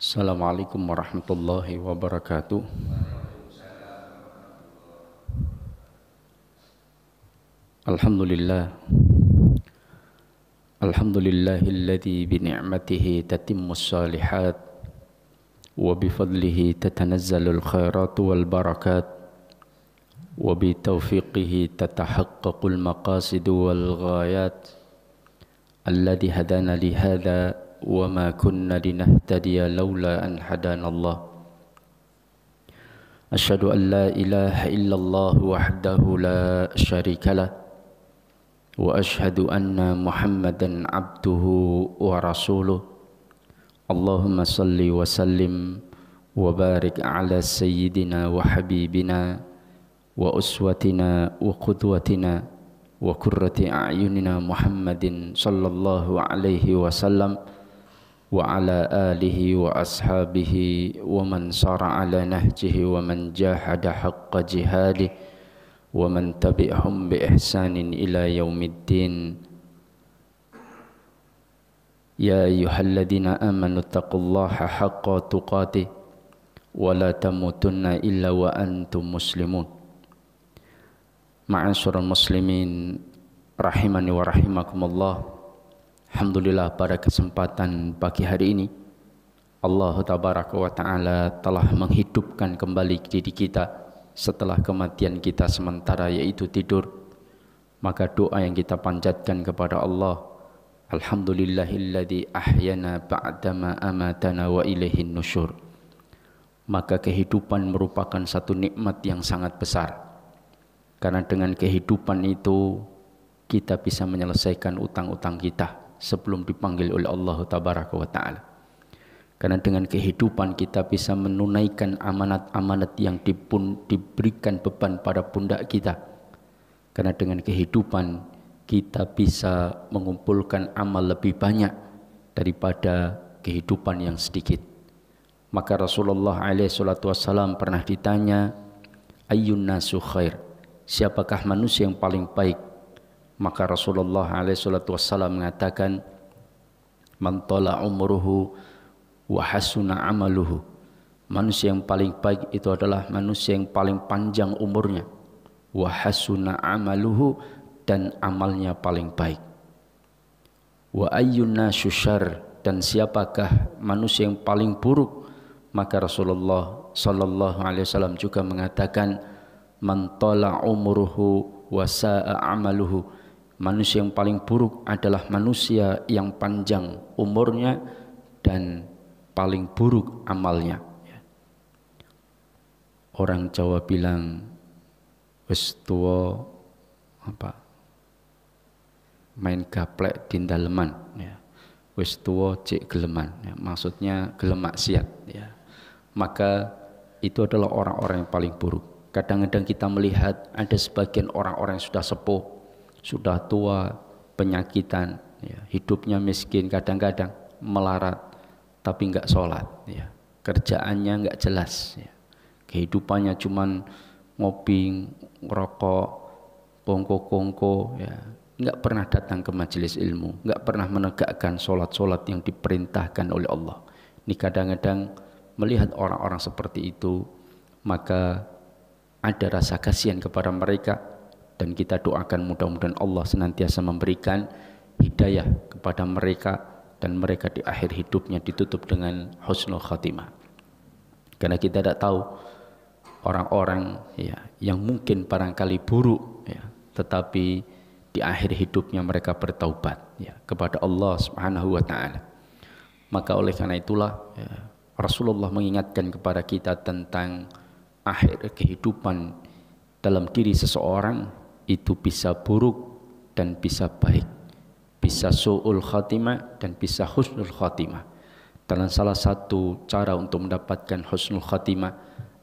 Assalamualaikum warahmatullahi wabarakatuh. Alhamdulillah. Alhamdulillahilladzi bi ni'matihi tatimmus shalihat wa bi fadlihi tatanazzalul khairatu wal barakat wa bi taufiqihi tatahaqqaqul maqasidu wal ghayat alladzi hadana li hadza wa ma kunna linahtadiya laula an hadana Allah. Asyhadu an la ilaha illallah wahdahu la syarika lah wa asyhadu anna Muhammadan abduhu wa rasuluh. Allahumma salli wa sallim wa barik ala sayyidina wa habibina wa uswatina wa qudwatina wa qurrati a'yunina Muhammadin sallallahu alaihi wasallam wa ala alihi wa ashabihi wa man sara ala nahjihi wa man jahada haqqa jihadih wa man tabi'ahum bi ihsanin ila yaumiddin. Ya ayyuhalladzina amanu taqullaha haqqa tuqatih wa la tamutunna illa wa antum muslimun. Ma'asyiral muslimin rahimani wa rahimakumullah. Alhamdulillah, pada kesempatan pagi hari ini Allah Tabaraka wa Ta'ala telah menghidupkan kembali diri kita setelah kematian kita sementara, yaitu tidur. Maka doa yang kita panjatkan kepada Allah, Alhamdulillahilladzi ahyana ba'dama amatana wa ilaihin nusyur. Maka kehidupan merupakan satu nikmat yang sangat besar, karena dengan kehidupan itu kita bisa menyelesaikan utang-utang kita sebelum dipanggil oleh Allah Tabaraka wa Ta'ala. Karena dengan kehidupan kita bisa menunaikan amanat-amanat yang diberikan beban pada pundak kita. Karena dengan kehidupan kita bisa mengumpulkan amal lebih banyak daripada kehidupan yang sedikit. Maka Rasulullah SAW pernah ditanya, ayyun nasu khair, siapakah manusia yang paling baik? Maka Rasulullah SAW mengatakan, man tala umruhu wa hasuna amaluhu. Manusia yang paling baik itu adalah manusia yang paling panjang umurnya, wa hasuna amaluhu, dan amalnya paling baik. Wa ayyun nasy syarr, dan siapakah manusia yang paling buruk? Maka Rasulullah SAW juga mengatakan, man tala umruhu wa sa'a amaluhu. Manusia yang paling buruk adalah manusia yang panjang umurnya dan paling buruk amalnya. Orang Jawa bilang, wis tuwa main gaplek dindaleman, ya. Wis tuwa cek geleman, ya. Maksudnya gelem maksiat, ya. Maka itu adalah orang-orang yang paling buruk. Kadang-kadang kita melihat ada sebagian orang-orang yang sudah sepuh, sudah tua, penyakitan, ya, hidupnya miskin, kadang-kadang melarat, tapi enggak sholat, ya. Kerjaannya enggak jelas, ya. Kehidupannya cuman ngopi, ngerokok, kongko-kongko, ya. Enggak pernah datang ke majelis ilmu, enggak pernah menegakkan sholat-sholat yang diperintahkan oleh Allah. Ini kadang-kadang melihat orang-orang seperti itu, maka ada rasa kasihan kepada mereka. Dan kita doakan mudah-mudahan Allah senantiasa memberikan hidayah kepada mereka, dan mereka di akhir hidupnya ditutup dengan husnul khatimah. Karena kita tidak tahu orang-orang, ya, yang mungkin barangkali buruk, ya, tetapi di akhir hidupnya mereka bertaubat, ya, kepada Allah Subhanahu wa Ta'ala. Maka oleh karena itulah, ya, Rasulullah mengingatkan kepada kita tentang akhir kehidupan dalam diri seseorang. Itu bisa buruk dan bisa baik, bisa su'ul khatimah dan bisa husnul khatimah. Dan salah satu cara untuk mendapatkan husnul khatimah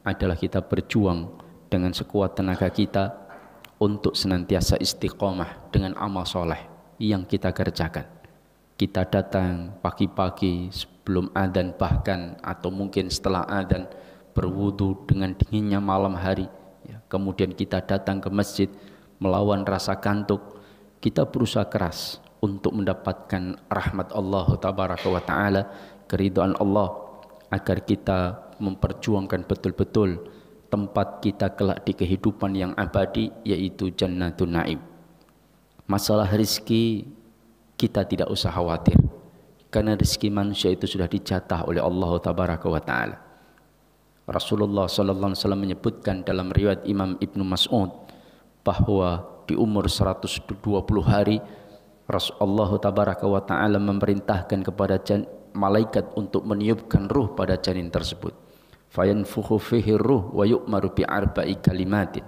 adalah kita berjuang dengan sekuat tenaga kita untuk senantiasa istiqomah dengan amal soleh yang kita kerjakan. Kita datang pagi-pagi sebelum adzan bahkan, atau mungkin setelah adzan, berwudu dengan dinginnya malam hari, ya. Kemudian kita datang ke masjid melawan rasa kantuk. Kita berusaha keras untuk mendapatkan rahmat Allah Tabaraka wa Ta'ala, keridhaan Allah, agar kita memperjuangkan betul-betul tempat kita kelak di kehidupan yang abadi, yaitu Jannatun Naim. Masalah rizki kita tidak usah khawatir, karena rizki manusia itu sudah dijatah oleh Allah Tabaraka wa Ta'ala. Rasulullah sallallahu alaihi wasallam menyebutkan dalam riwayat Imam Ibnu Mas'ud bahwa di umur 120 hari Allah Tabaraka wa Ta'ala memerintahkan kepada malaikat untuk meniupkan ruh pada janin tersebut. Fayanfukhu fihi ruh wa yu'maru bi arba'i kalimatin.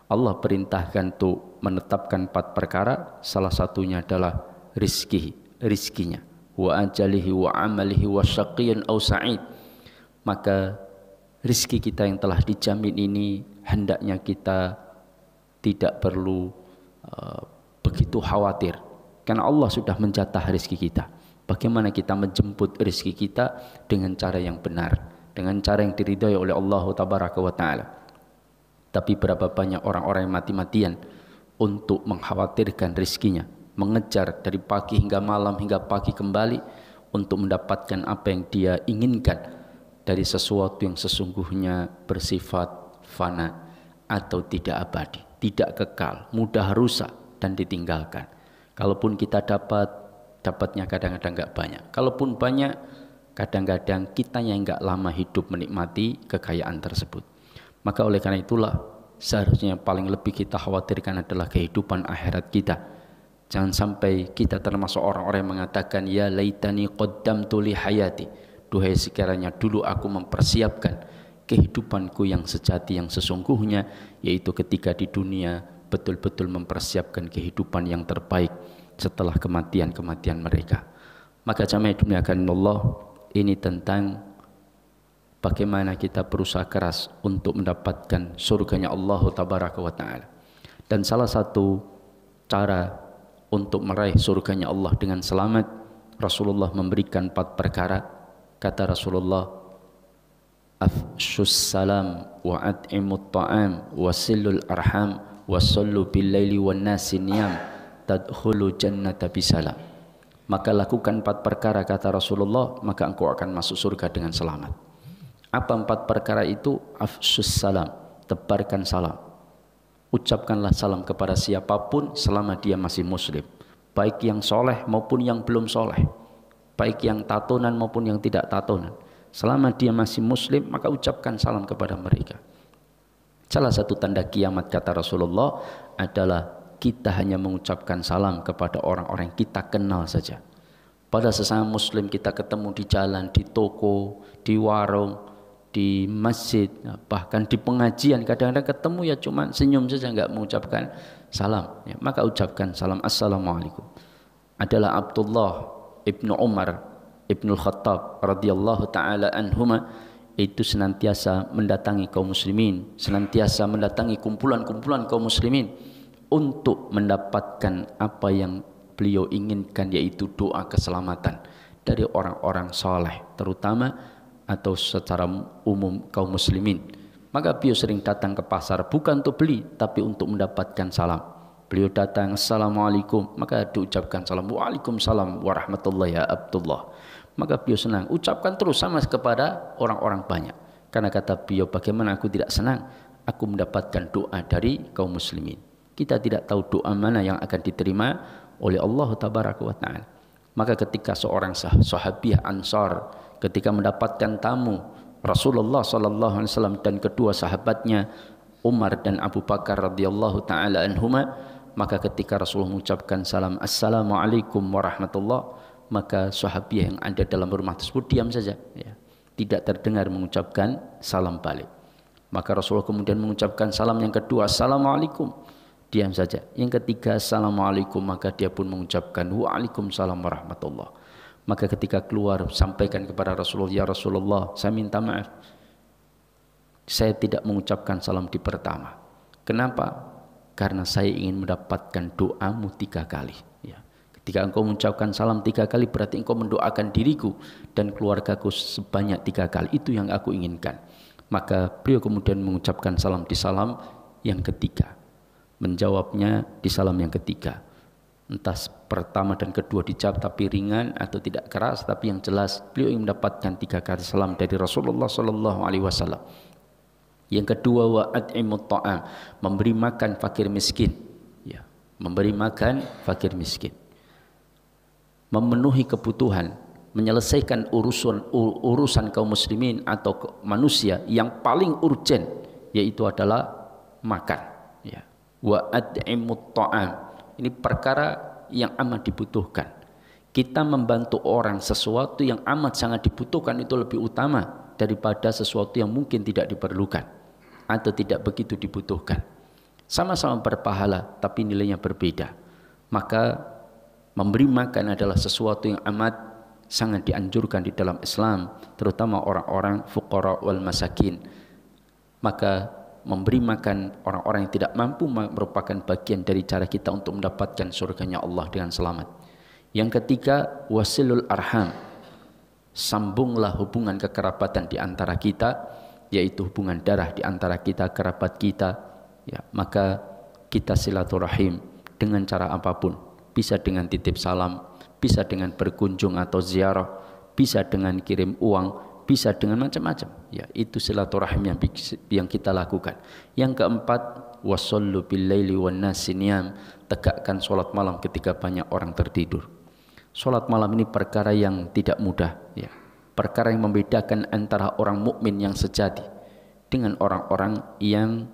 Allah perintahkan untuk menetapkan 4 perkara, salah satunya adalah rizkinya, wa ajalihi wa amalihi wa syaqiyyun aw sa'id. Maka rizki kita yang telah dijamin ini hendaknya kita tidak perlu begitu khawatir, karena Allah sudah menjatah rizki kita. Bagaimana kita menjemput rizki kita dengan cara yang benar, dengan cara yang diridhai oleh Allah Tabaraka wa Ta'ala. Tapi berapa banyak orang-orang yang mati-matian untuk mengkhawatirkan rizkinya, mengejar dari pagi hingga malam hingga pagi kembali untuk mendapatkan apa yang dia inginkan dari sesuatu yang sesungguhnya bersifat fana atau tidak abadi, tidak kekal, mudah rusak dan ditinggalkan. Kalaupun kita dapatnya kadang-kadang enggak banyak. Kalaupun banyak, kadang-kadang kita yang enggak lama hidup menikmati kekayaan tersebut. Maka oleh karena itulah seharusnya yang paling lebih kita khawatirkan adalah kehidupan akhirat kita. Jangan sampai kita termasuk orang-orang yang mengatakan, ya laitani qaddamtu li hayati. Duhai sekiranya dulu aku mempersiapkan kehidupanku yang sejati, yang sesungguhnya, yaitu ketika di dunia betul-betul mempersiapkan kehidupan yang terbaik setelah kematian-kematian mereka. Maka jamaah dimuliakan Allah, ini tentang bagaimana kita berusaha keras untuk mendapatkan surganya Allah Tabaraka wa Ta'ala. Dan salah satu cara untuk meraih surganya Allah dengan selamat, Rasulullah memberikan 4 perkara. Kata Rasulullah, afshus salam wa at'imut ta'am wa silul arham wa sallu bil laili wan nasi niyam tadkhulu jannata bisalam. Maka lakukan 4 perkara kata Rasulullah, maka engkau akan masuk surga dengan selamat. Apa 4 perkara itu? Afshus salam, tebarkan salam. Ucapkanlah salam kepada siapapun selama dia masih muslim, baik yang soleh maupun yang belum soleh, baik yang tatonan maupun yang tidak tatonan. Selama dia masih muslim, maka ucapkan salam kepada mereka. Salah satu tanda kiamat kata Rasulullah adalah kita hanya mengucapkan salam kepada orang-orang yang kita kenal saja. Pada sesama muslim kita ketemu di jalan, di toko, di warung, di masjid, bahkan di pengajian, kadang-kadang ketemu ya cuma senyum saja, enggak mengucapkan salam. Ya, maka ucapkan salam, assalamualaikum. Adalah Abdullah ibnu Umar ibnu Khattab radhiyallahu taala anhuma, itu senantiasa mendatangi kaum muslimin, senantiasa mendatangi kumpulan-kumpulan kaum muslimin untuk mendapatkan apa yang beliau inginkan, yaitu doa keselamatan dari orang-orang saleh, terutama atau secara umum kaum muslimin. Maka beliau sering datang ke pasar bukan untuk beli, tapi untuk mendapatkan salam. Beliau datang, assalamualaikum, maka diucapkan salam, waalaikumsalam warahmatullahi ya Abdullah. Maka beliau senang, ucapkan terus sama kepada orang-orang banyak. Karena kata beliau, bagaimana aku tidak senang aku mendapatkan doa dari kaum muslimin. Kita tidak tahu doa mana yang akan diterima oleh Allah Tabaraka wa Ta'ala. Maka ketika seorang sahabiah Ansar ketika mendapatkan tamu Rasulullah sallallahu alaihi wasallam dan kedua sahabatnya Umar dan Abu Bakar radhiyallahu taala anhuma, maka ketika Rasulullah mengucapkan salam, assalamualaikum warahmatullah, maka sahabiah yang ada dalam rumah tersebut diam saja, ya, tidak terdengar mengucapkan salam balik. Maka Rasulullah kemudian mengucapkan salam yang kedua, assalamualaikum, diam saja. Yang ketiga, assalamualaikum, maka dia pun mengucapkan waalaikumsalam warahmatullah. Maka ketika keluar, sampaikan kepada Rasulullah, ya Rasulullah, saya minta maaf, saya tidak mengucapkan salam di pertama. Kenapa? Karena saya ingin mendapatkan doamu 3 kali. Ya. Ketika engkau mengucapkan salam 3 kali, berarti engkau mendoakan diriku dan keluargaku sebanyak 3 kali. Itu yang aku inginkan. Maka beliau kemudian mengucapkan salam di salam yang ketiga, menjawabnya di salam yang ketiga. Entah pertama dan kedua dijawab tapi ringan atau tidak keras, tapi yang jelas beliau ingin mendapatkan 3 kali salam dari Rasulullah sallallahu alaihi wasallam. Yang kedua, wa at'imut ta'am, memberi makan fakir miskin. Ya, memberi makan fakir miskin. Memenuhi kebutuhan, menyelesaikan urusan kaum muslimin atau manusia yang paling urgen, yaitu adalah makan. Ya. Wa at'imut ta'am. Ini perkara yang amat dibutuhkan. Kita membantu orang sesuatu yang amat sangat dibutuhkan itu lebih utama daripada sesuatu yang mungkin tidak diperlukan atau tidak begitu dibutuhkan. Sama-sama berpahala tapi nilainya berbeda. Maka memberi makan adalah sesuatu yang amat sangat dianjurkan di dalam Islam, terutama orang-orang fuqara wal masakin. Maka memberi makan orang-orang yang tidak mampu merupakan bagian dari cara kita untuk mendapatkan surganya Allah dengan selamat. Yang ketiga, wasilul arham, sambunglah hubungan kekerabatan di antara kita, yaitu hubungan darah di antara kita, kerabat kita. Ya, maka kita silaturahim dengan cara apapun, bisa dengan titip salam, bisa dengan berkunjung atau ziarah, bisa dengan kirim uang, bisa dengan macam-macam. Ya, itu silaturahim yang kita lakukan. Yang keempat, wasallu billaili wan nasi niyam, tegakkan salat malam ketika banyak orang tertidur. Salat malam ini perkara yang tidak mudah, ya. Perkara yang membedakan antara orang mukmin yang sejati dengan orang-orang yang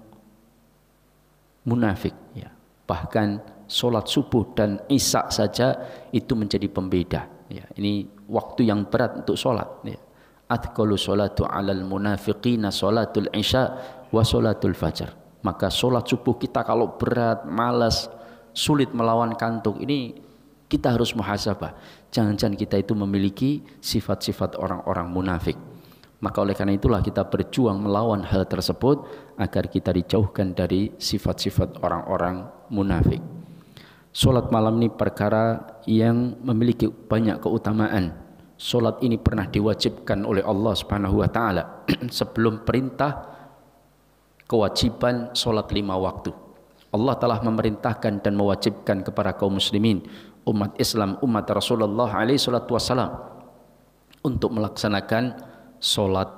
munafik, ya. Bahkan salat subuh dan isya saja itu menjadi pembeda, ya. Ini waktu yang berat untuk salat, ya. Athqalu sholatu alal munafiqina sholatul isya wa sholatul fajar. Maka sholat subuh kita kalau berat, malas, sulit melawan kantuk, ini kita harus muhasabah. Jangan-jangan kita itu memiliki sifat-sifat orang-orang munafik. Maka oleh karena itulah kita berjuang melawan hal tersebut agar kita dijauhkan dari sifat-sifat orang-orang munafik. Sholat malam ini perkara yang memiliki banyak keutamaan. Solat ini pernah diwajibkan oleh Allah Subhanahu wa taala sebelum perintah kewajiban solat 5 waktu. Allah telah memerintahkan dan mewajibkan kepada kaum muslimin, umat Islam, umat Rasulullah alaihi salatu wasalam untuk melaksanakan solat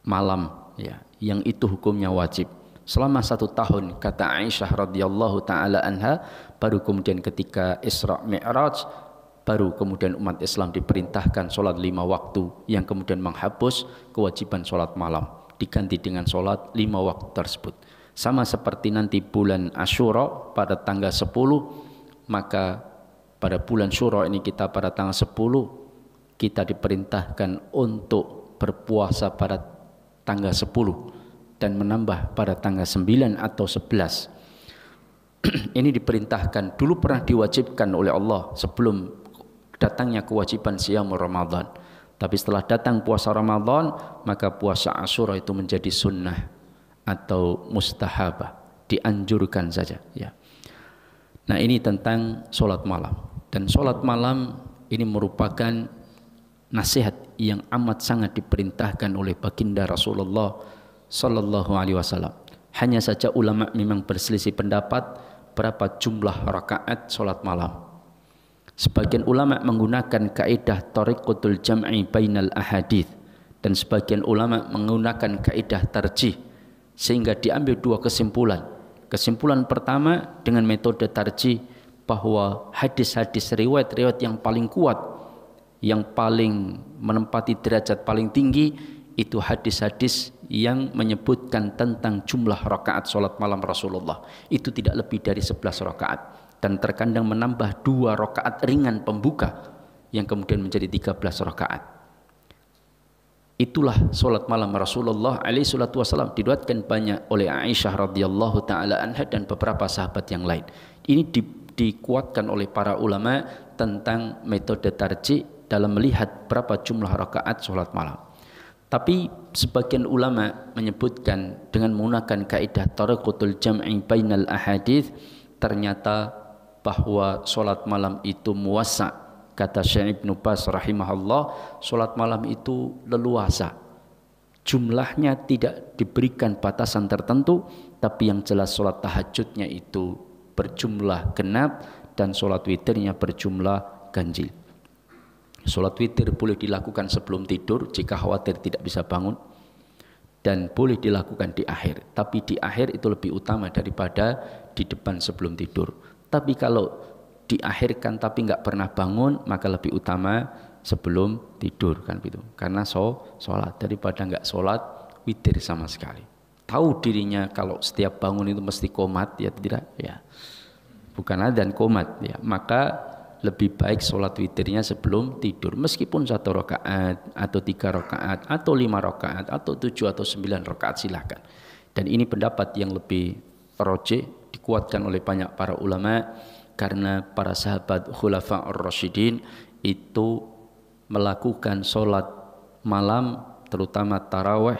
malam, ya, yang itu hukumnya wajib selama 1 tahun, kata Aisyah radhiyallahu taala anha. Baru kemudian ketika Isra Mi'raj, baru kemudian umat Islam diperintahkan sholat 5 waktu yang kemudian menghapus kewajiban sholat malam, diganti dengan sholat 5 waktu tersebut. Sama seperti nanti bulan Asyura pada tanggal 10, maka pada bulan Syura ini kita pada tanggal 10 kita diperintahkan untuk berpuasa pada tanggal 10 dan menambah pada tanggal 9 atau 11. Ini diperintahkan, dulu pernah diwajibkan oleh Allah sebelum datangnya kewajiban siam Ramadan. Tapi setelah datang puasa Ramadan, maka puasa Asyura itu menjadi sunnah atau mustahabah, dianjurkan saja, ya. Nah, ini tentang sholat malam. Dan sholat malam ini merupakan nasihat yang amat sangat diperintahkan oleh baginda Rasulullah sallallahu alaihi wasallam. Hanya saja ulama memang berselisih pendapat berapa jumlah rakaat sholat malam. Sebagian ulama menggunakan kaidah tariqatul jam'i bainal ahadits, dan sebagian ulama menggunakan kaidah tarjih, sehingga diambil 2 kesimpulan. Kesimpulan pertama dengan metode tarjih, bahwa hadis-hadis riwayat-riwayat yang paling kuat, yang paling menempati derajat paling tinggi, itu hadis-hadis yang menyebutkan tentang jumlah rakaat sholat malam Rasulullah. Itu tidak lebih dari 11 rakaat. Dan terkadang menambah 2 rakaat ringan pembuka yang kemudian menjadi 13 rakaat. Itulah sholat malam Rasulullah alaihi salatu wasallam, diriwayatkan banyak oleh Aisyah radhiyallahu taala anha dan beberapa sahabat yang lain. Ini dikuatkan oleh para ulama tentang metode tarjih dalam melihat berapa jumlah rakaat sholat malam. Tapi sebagian ulama menyebutkan dengan menggunakan kaidah tariqatul jam'i bainal ahadits, ternyata bahwa sholat malam itu muwassa'. Kata Syekh Ibnu Baz rahimahullah, sholat malam itu leluasa. Jumlahnya tidak diberikan batasan tertentu, tapi yang jelas sholat tahajudnya itu berjumlah genap dan sholat witirnya berjumlah ganjil. Sholat witir boleh dilakukan sebelum tidur jika khawatir tidak bisa bangun, dan boleh dilakukan di akhir. Tapi di akhir itu lebih utama daripada di depan sebelum tidur. Tapi kalau diakhirkan tapi nggak pernah bangun, maka lebih utama sebelum tidur, kan begitu. Karena sholat daripada nggak sholat witir sama sekali. Tahu dirinya kalau setiap bangun itu mesti qomat, ya tidak, ya bukan adzan, qomat, ya, maka lebih baik sholat witirnya sebelum tidur, meskipun 1 rakaat atau 3 rakaat atau 5 rakaat atau 7 atau 9 rakaat silakan. Dan ini pendapat yang lebih rajih, dikuatkan oleh banyak para ulama, karena para sahabat khulafa'ur rasyidin itu melakukan sholat malam terutama tarawih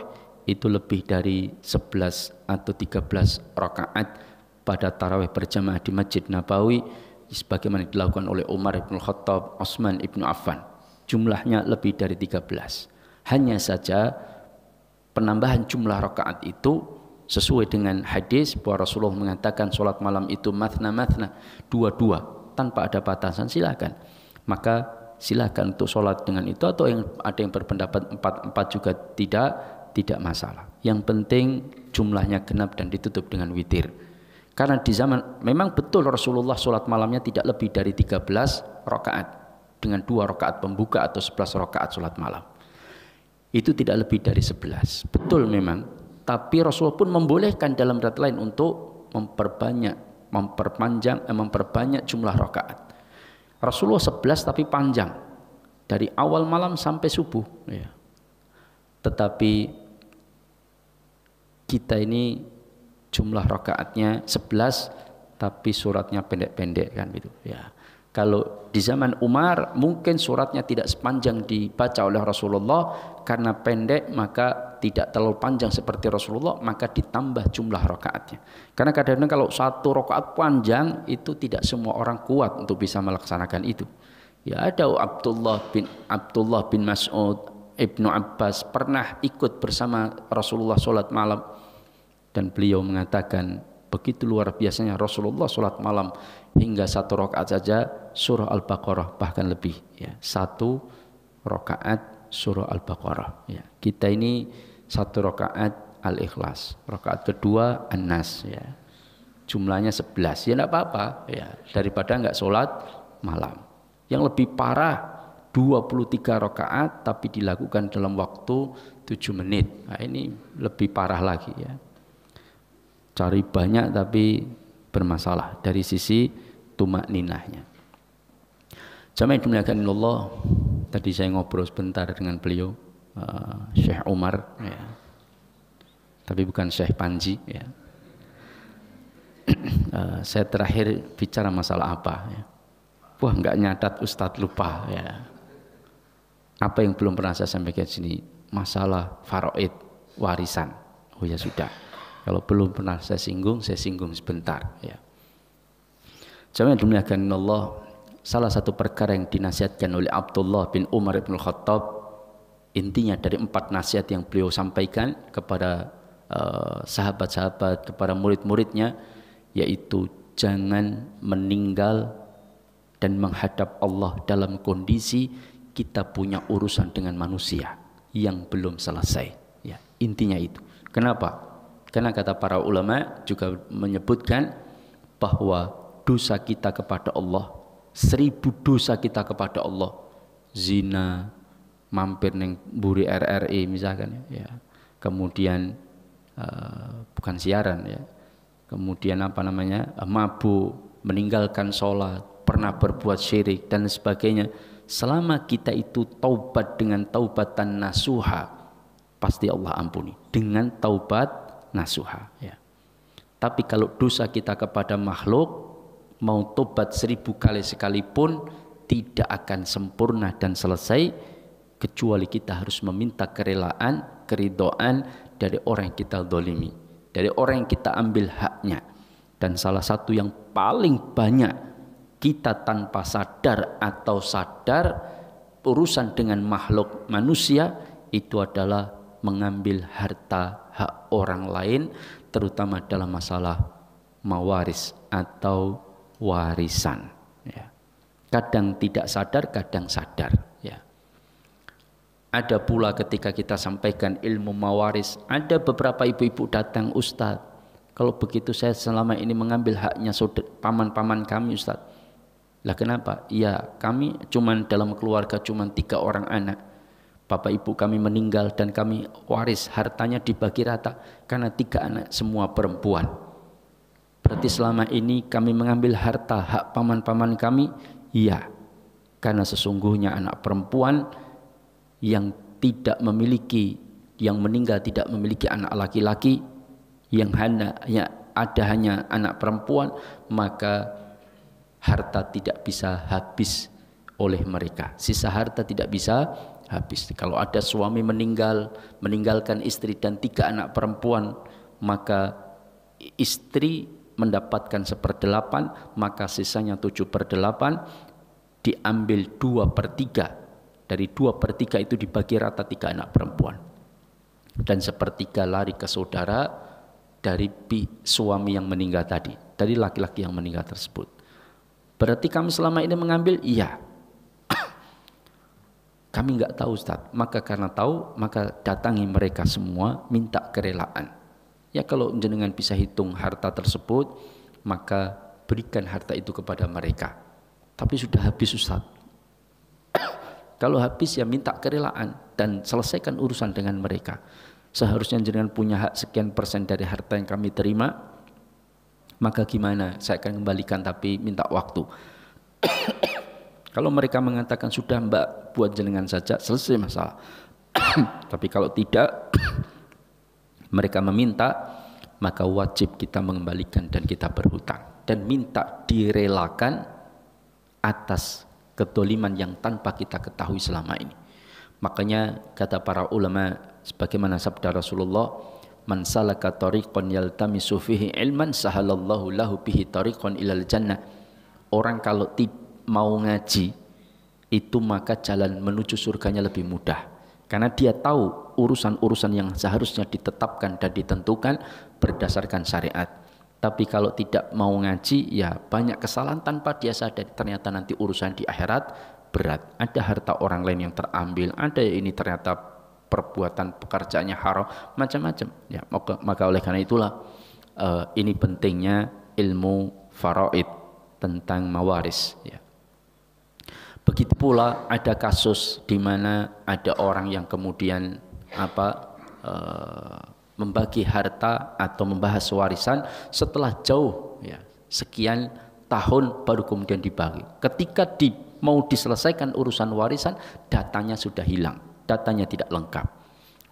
itu lebih dari 11 atau 13 rakaat pada tarawih berjamaah di Masjid Nabawi, sebagaimana dilakukan oleh Umar ibn Khattab, Utsman ibn Affan. Jumlahnya lebih dari 13. Hanya saja penambahan jumlah rakaat itu sesuai dengan hadis bahwa Rasulullah mengatakan sholat malam itu mathna, dua-dua, tanpa ada batasan, silakan. Maka silakan untuk sholat dengan itu, atau yang ada yang berpendapat 4 juga tidak masalah. Yang penting jumlahnya genap dan ditutup dengan witir. Karena di zaman memang betul Rasulullah sholat malamnya tidak lebih dari 13 rakaat dengan 2 rakaat pembuka atau 11 rakaat sholat malam. Itu tidak lebih dari 11. Betul memang, tapi Rasulullah pun membolehkan dalam riwayat lain untuk memperbanyak jumlah rakaat. Rasulullah 11 tapi panjang dari awal malam sampai subuh, ya. Tetapi kita ini jumlah rakaatnya 11 tapi suratnya pendek-pendek, kan gitu, ya. Kalau di zaman Umar mungkin suratnya tidak sepanjang dibaca oleh Rasulullah, karena pendek maka tidak terlalu panjang seperti Rasulullah, maka ditambah jumlah rakaatnya. Karena kadang-kadang kalau 1 rakaat panjang itu tidak semua orang kuat untuk bisa melaksanakan itu. Ya, ada Abdullah bin Mas'ud, Ibnu Abbas pernah ikut bersama Rasulullah sholat malam, dan beliau mengatakan begitu luar biasanya Rasulullah sholat malam hingga 1 rakaat saja surah Al-Baqarah, bahkan lebih, ya, 1 rakaat surah Al-Baqarah, ya. Kita ini 1 rakaat Al-Ikhlas, rakaat kedua An-Nas, ya. Jumlahnya 11, ya tidak apa-apa, ya, daripada enggak sholat malam. Yang lebih parah 23 rakaat tapi dilakukan dalam waktu 7 menit. Nah, ini lebih parah lagi, ya. Cari banyak tapi bermasalah dari sisi tumak ninahnya. Jamaah yang dimuliakan Allah, tadi saya ngobrol sebentar dengan beliau, Syekh Umar, ya. Tapi bukan Syekh Panji, ya. Saya terakhir bicara masalah apa, ya. Wah, nggak nyatat, Ustadz lupa, ya. Apa yang belum pernah saya sampaikan di sini? Masalah faraid, warisan. Oh ya sudah. Kalau belum pernah saya singgung sebentar, ya. Jamaah yang dimuliakan Allah, salah satu perkara yang dinasihatkan oleh Abdullah bin Umar bin Khattab, intinya dari 4 nasihat yang beliau sampaikan kepada sahabat-sahabat, kepada murid-muridnya, yaitu jangan meninggal dan menghadap Allah dalam kondisi kita punya urusan dengan manusia yang belum selesai, ya. Intinya itu. Kenapa? Karena kata para ulama juga menyebutkan bahwa dosa kita kepada Allah, 1000 dosa kita kepada Allah, zina, mampir neng buri RRI misalkan, ya. Kemudian bukan siaran, ya. Kemudian mabuk, meninggalkan sholat, pernah berbuat syirik dan sebagainya. Selama kita itu taubat dengan taubatan nasuha, pasti Allah ampuni dengan taubat nasuha, ya. Tapi kalau dosa kita kepada makhluk, mau tobat 1000 kali sekalipun tidak akan sempurna dan selesai, kecuali kita harus meminta kerelaan, keridhaan dari orang yang kita zalimi, dari orang yang kita ambil haknya. Dan salah satu yang paling banyak kita tanpa sadar atau sadar urusan dengan makhluk manusia itu adalah mengambil harta hak orang lain, terutama dalam masalah mawaris atau warisan, Kadang tidak sadar, kadang sadar. Ya. Ada pula ketika kita sampaikan ilmu mawaris, ada beberapa ibu-ibu datang, Ustadz, kalau begitu saya selama ini mengambil haknya paman-paman kami, Ustadz. Lah kenapa? Ya kami cuman dalam keluarga cuman 3 orang anak. Bapak ibu kami meninggal dan kami waris hartanya dibagi rata karena 3 anak semua perempuan. Berarti selama ini kami mengambil harta hak paman-paman kami? Iya. Karena sesungguhnya anak perempuan yang tidak memiliki, yang meninggal tidak memiliki anak laki-laki, yang ada hanya anak perempuan, maka harta tidak bisa habis oleh mereka. Sisa harta tidak bisa habis. Kalau ada suami meninggalkan istri dan 3 anak perempuan, maka istri mendapatkan 1/8, maka sisanya 7/8 diambil 2/3. Dari 2/3 itu dibagi rata 3 anak perempuan. Dan 1/3 lari ke saudara dari suami yang meninggal tadi, dari laki-laki yang meninggal tersebut. Berarti kami selama ini mengambil? Iya. Kami enggak tahu, Ustaz. Maka karena tahu, maka datangi mereka semua, minta kerelaan. Ya kalau jenengan bisa hitung harta tersebut, maka berikan harta itu kepada mereka. Tapi sudah habis, Ustaz. Kalau habis ya minta kerelaan dan selesaikan urusan dengan mereka. Seharusnya jenengan punya hak sekian persen dari harta yang kami terima, maka gimana? Saya akan kembalikan tapi minta waktu. Kalau mereka mengatakan sudah Mbak, buat jenengan saja, selesai masalah. Tapi kalau tidak, mereka meminta, maka wajib kita mengembalikan dan kita berhutang. Dan minta direlakan atas kedoliman yang tanpa kita ketahui selama ini. Makanya kata para ulama, sebagaimana sabda Rasulullah, man salaka tariqan yaltamisu fihi ilman sahalallahu lahu bihi tariqan ilal jannah. Orang kalau mau ngaji itu maka jalan menuju surganya lebih mudah, karena dia tahu urusan-urusan yang seharusnya ditetapkan dan ditentukan berdasarkan syariat. Tapi kalau tidak mau ngaji, ya banyak kesalahan tanpa dia sadari. Ternyata nanti urusan di akhirat berat. Ada harta orang lain yang terambil, ada ini ternyata perbuatan pekerjaannya haram, macam-macam. Ya, maka oleh karena itulah ini pentingnya ilmu faraid tentang mawaris. Ya. Begitu pula ada kasus di mana ada orang yang kemudian membagi harta atau membahas warisan setelah jauh ya, sekian tahun baru kemudian dibagi. Ketika mau diselesaikan urusan warisan, datanya sudah hilang, datanya tidak lengkap.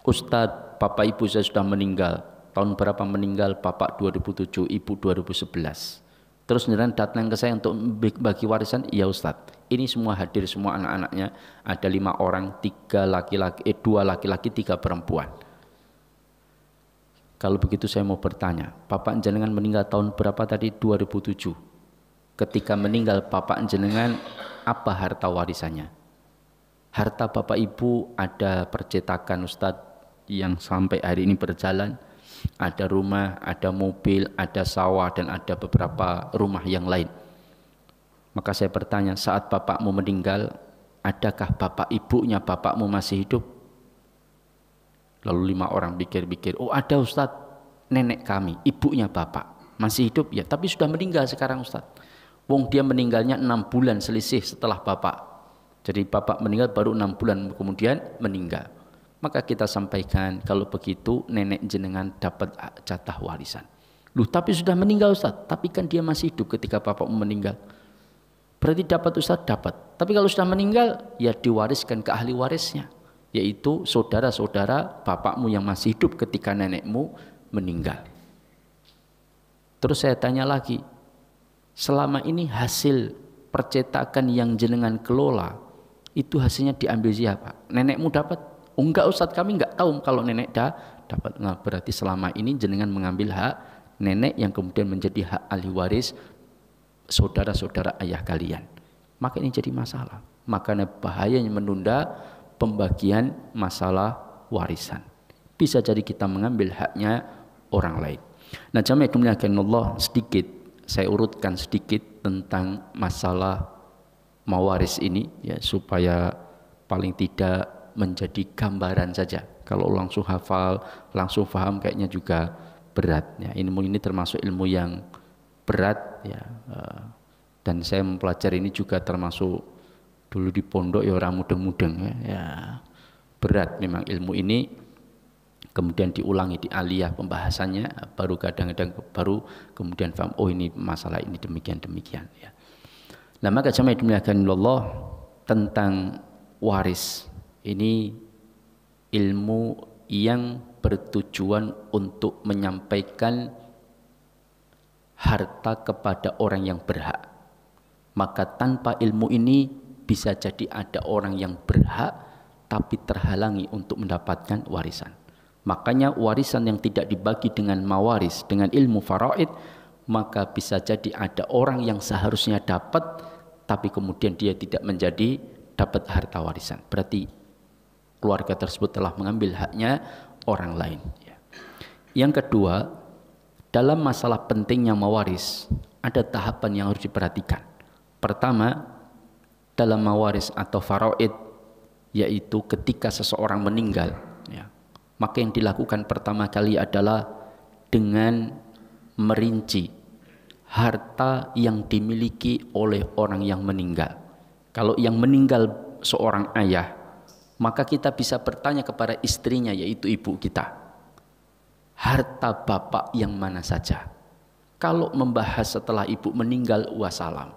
Ustadz, bapak ibu saya sudah meninggal. Tahun berapa meninggal? Bapak 2007, ibu 2011. Terus kemudian datang ke saya untuk bagi warisan. Iya Ustadz, ini semua hadir, semua anak-anaknya. Ada 5 orang, 2 laki-laki, 3 perempuan. Kalau begitu saya mau bertanya, Bapak jenengan meninggal tahun berapa tadi? 2007. Ketika meninggal Bapak jenengan, apa harta warisannya? Harta Bapak Ibu ada percetakan Ustadz yang sampai hari ini berjalan. Ada rumah, ada mobil, ada sawah, dan ada beberapa rumah yang lain. Maka saya bertanya, saat bapakmu meninggal, adakah bapak ibunya bapakmu masih hidup? Lalu 5 orang pikir-pikir, oh ada Ustadz, nenek kami, ibunya bapak masih hidup ya, tapi sudah meninggal sekarang Ustadz. Wong dia meninggalnya 6 bulan selisih setelah bapak. Jadi bapak meninggal baru 6 bulan kemudian meninggal. Maka kita sampaikan, kalau begitu nenek jenengan dapat jatah warisan. Loh tapi sudah meninggal Ustadz, tapi kan dia masih hidup ketika bapakmu meninggal. Berarti dapat Ustadz? Dapat. Tapi kalau sudah meninggal, ya diwariskan ke ahli warisnya, yaitu saudara-saudara bapakmu yang masih hidup ketika nenekmu meninggal. Terus saya tanya lagi, selama ini hasil percetakan yang jenengan kelola, itu hasilnya diambil siapa? Nenekmu dapat? Oh enggak Ustadz, kami enggak tahu kalau nenek dapat. Nah, berarti selama ini jenengan mengambil hak nenek yang kemudian menjadi hak ahli waris saudara-saudara ayah kalian. Maka ini jadi masalah. Makanya bahayanya menunda pembagian masalah warisan. Bisa jadi kita mengambil haknya orang lain. Nah, jamaah dimuliakan Allah, sedikit saya urutkan sedikit tentang masalah mawaris ini ya, supaya paling tidak menjadi gambaran saja. Kalau langsung hafal, langsung paham kayaknya juga berat ya. Ilmu ini termasuk ilmu yang berat ya. Dan saya mempelajari ini juga termasuk dulu di pondok ya orang mudeng-mudeng ya. Berat memang ilmu ini, kemudian diulangi di aliyah pembahasannya, baru kadang-kadang baru kemudian paham, oh ini masalah ini demikian ya. Nah, maka jamaah dimuliakan Allah, tentang waris ini ilmu yang bertujuan untuk menyampaikan harta kepada orang yang berhak. Maka tanpa ilmu ini bisa jadi ada orang yang berhak tapi terhalangi untuk mendapatkan warisan. Makanya warisan yang tidak dibagi dengan mawaris, dengan ilmu faraid, maka bisa jadi ada orang yang seharusnya dapat tapi kemudian dia tidak menjadi dapat harta warisan. Berarti keluarga tersebut telah mengambil haknya orang lain. Yang kedua, dalam masalah pentingnya mawaris ada tahapan yang harus diperhatikan. Pertama, dalam mawaris atau faraid, yaitu ketika seseorang meninggal ya, maka yang dilakukan pertama kali adalah dengan merinci harta yang dimiliki oleh orang yang meninggal. Kalau yang meninggal seorang ayah, maka kita bisa bertanya kepada istrinya, yaitu ibu kita, harta bapak yang mana saja. Kalau membahas setelah ibu meninggal, wassalam,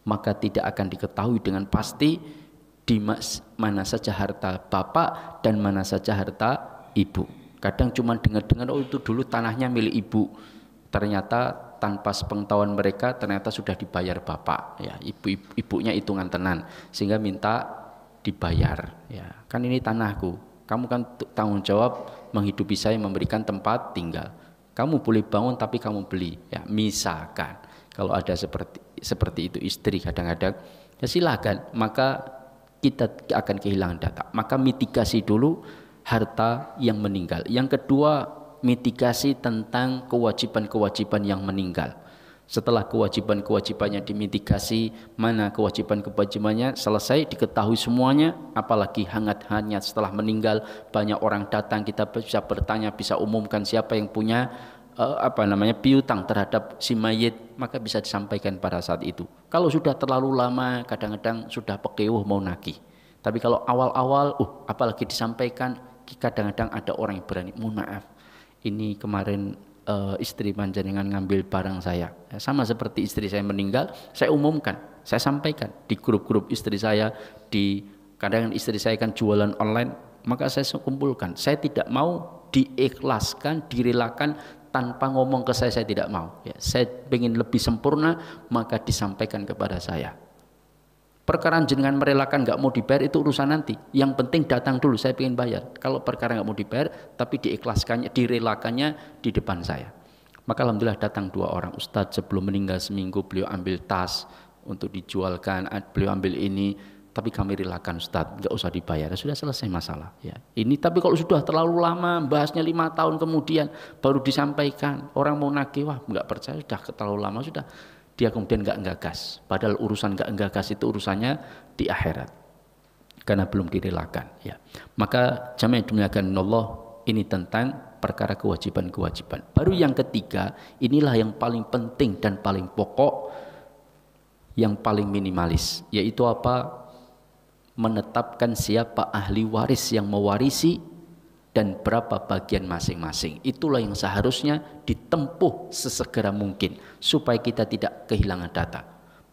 maka tidak akan diketahui dengan pasti di mana saja harta bapak dan mana saja harta ibu. Kadang cuma dengar-dengar, oh itu dulu tanahnya milik ibu, ternyata tanpa sepengetahuan mereka ternyata sudah dibayar bapak ya, ibunya hitungan tenan sehingga minta dibayar ya. Kan ini tanahku, kamu kan tanggung jawab menghidupi saya, memberikan tempat tinggal, kamu boleh bangun tapi kamu beli ya, misalkan. Kalau ada seperti itu istri kadang-kadang ya silakan, maka kita akan kehilangan data. Maka mitigasi dulu harta yang meninggal. Yang kedua, mitigasi tentang kewajiban-kewajiban yang meninggal. Setelah kewajiban-kewajibannya dimitigasi, mana kewajiban-kewajibannya selesai, diketahui semuanya, apalagi hangat-hangat setelah meninggal, banyak orang datang, kita bisa bertanya, bisa umumkan siapa yang punya piutang terhadap si mayit, maka bisa disampaikan pada saat itu. Kalau sudah terlalu lama, kadang-kadang sudah pekewuh mau nagih. Tapi kalau awal-awal, apalagi disampaikan, kadang-kadang ada orang yang berani, mohon maaf, ini kemarin istri panjenengan ngambil barang saya. Sama seperti istri saya meninggal, saya umumkan, saya sampaikan di grup-grup istri saya, kadang istri saya kan jualan online, maka saya kumpulkan. Saya tidak mau diikhlaskan, direlakan tanpa ngomong ke saya tidak mau ya. Saya ingin lebih sempurna, maka disampaikan kepada saya. Perkara jenengan merelakan nggak mau dibayar itu urusan nanti, yang penting datang dulu, saya ingin bayar. Kalau perkara nggak mau dibayar tapi diikhlaskannya, direlakannya di depan saya, maka alhamdulillah datang 2 orang. Ustadz, sebelum meninggal seminggu beliau ambil tas untuk dijualkan, beliau ambil ini, tapi kami relakan Ustadz, nggak usah dibayar, sudah selesai masalah ya. Ini tapi kalau sudah terlalu lama, bahasnya 5 tahun kemudian baru disampaikan, orang mau nagih, wah nggak percaya, sudah terlalu lama, sudah dia kemudian nggak nggagas. Padahal urusan nggak nggagas itu urusannya di akhirat, karena belum direlakan ya. Maka jamaah dimuliakan Allah, ini tentang perkara kewajiban-kewajiban. Baru yang ketiga, inilah yang paling penting dan paling pokok, yang paling minimalis, yaitu apa? Menetapkan siapa ahli waris yang mewarisi dan berapa bagian masing-masing. Itulah yang seharusnya ditempuh sesegera mungkin supaya kita tidak kehilangan data.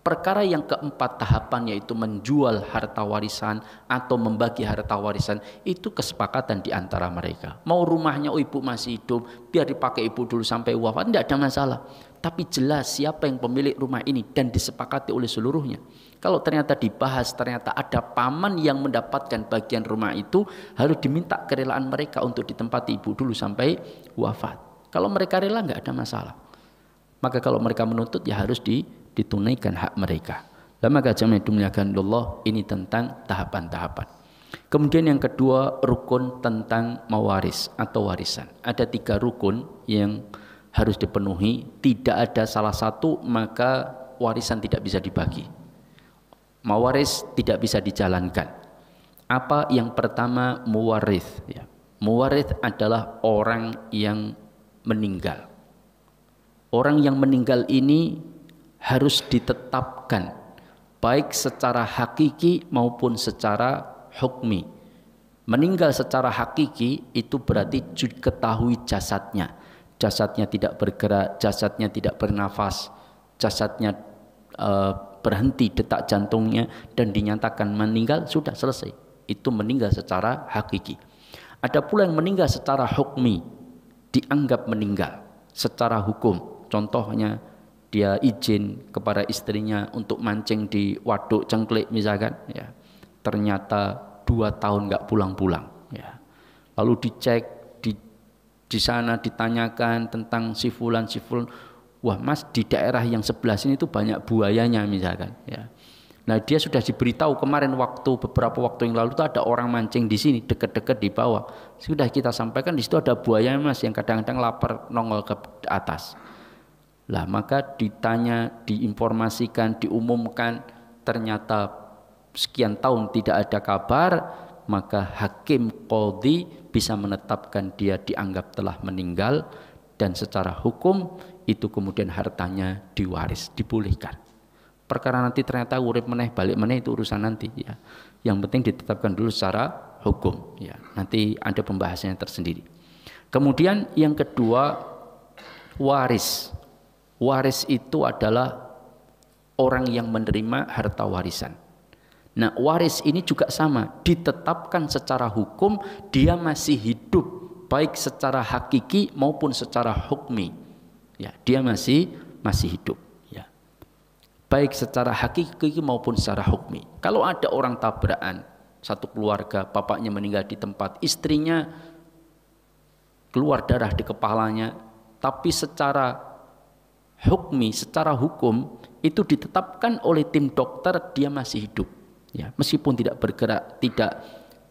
Perkara yang keempat tahapan, yaitu menjual harta warisan atau membagi harta warisan, itu kesepakatan di antara mereka. Mau rumahnya ibu masih hidup, biar dipakai ibu dulu sampai wafat, tidak ada masalah. Tapi jelas siapa yang pemilik rumah ini dan disepakati oleh seluruhnya. Kalau ternyata dibahas, ternyata ada paman yang mendapatkan bagian rumah itu, harus diminta kerelaan mereka untuk ditempati ibu dulu sampai wafat. Kalau mereka rela nggak ada masalah. Maka kalau mereka menuntut ya harus ditunaikan hak mereka. Dan maka jamaah dimuliakan Allah, ini tentang tahapan-tahapan. Kemudian yang kedua, rukun tentang mawaris atau warisan. Ada 3 rukun yang harus dipenuhi. Tidak ada salah satu maka warisan tidak bisa dibagi. Mawaris tidak bisa dijalankan. Apa yang pertama? Muwarith. Ya. Muwarith adalah orang yang meninggal. Orang yang meninggal ini harus ditetapkan baik secara hakiki maupun secara hukmi. Meninggal secara hakiki itu berarti diketahui jasadnya. Jasadnya tidak bergerak, jasadnya tidak bernafas, jasadnya berhenti detak jantungnya dan dinyatakan meninggal, sudah selesai. Itu meninggal secara hakiki. Ada pula yang meninggal secara hukmi, dianggap meninggal secara hukum. Contohnya dia izin kepada istrinya untuk mancing di waduk cengklik misalkan, ya. Ternyata 2 tahun nggak pulang-pulang, ya. Lalu dicek di sana, ditanyakan tentang si fulan, wah mas, di daerah yang sebelah sini itu banyak buayanya misalkan, ya. Nah dia sudah diberitahu kemarin beberapa waktu yang lalu itu ada orang mancing di sini dekat-dekat di bawah. Sudah kita sampaikan di situ ada buaya mas yang kadang-kadang lapar nongol ke atas. Lah maka ditanya, diinformasikan, diumumkan, ternyata sekian tahun tidak ada kabar, maka hakim qadhi bisa menetapkan dia dianggap telah meninggal dan secara hukum itu kemudian hartanya diwaris, dipulihkan. Perkara nanti ternyata urip meneh balik meneh itu urusan nanti, ya. Yang penting ditetapkan dulu secara hukum, ya. Nanti ada pembahasannya tersendiri. Kemudian yang kedua, waris. Waris itu adalah orang yang menerima harta warisan. Nah, waris ini juga sama, ditetapkan secara hukum dia masih hidup baik secara hakiki maupun secara hukmi. Ya, dia masih hidup. Baik secara hakiki maupun secara hukmi. Kalau ada orang tabrakan, satu keluarga, bapaknya meninggal di tempat, istrinya keluar darah di kepalanya, tapi secara hukmi, secara hukum itu ditetapkan oleh tim dokter dia masih hidup. Ya, meskipun tidak bergerak, tidak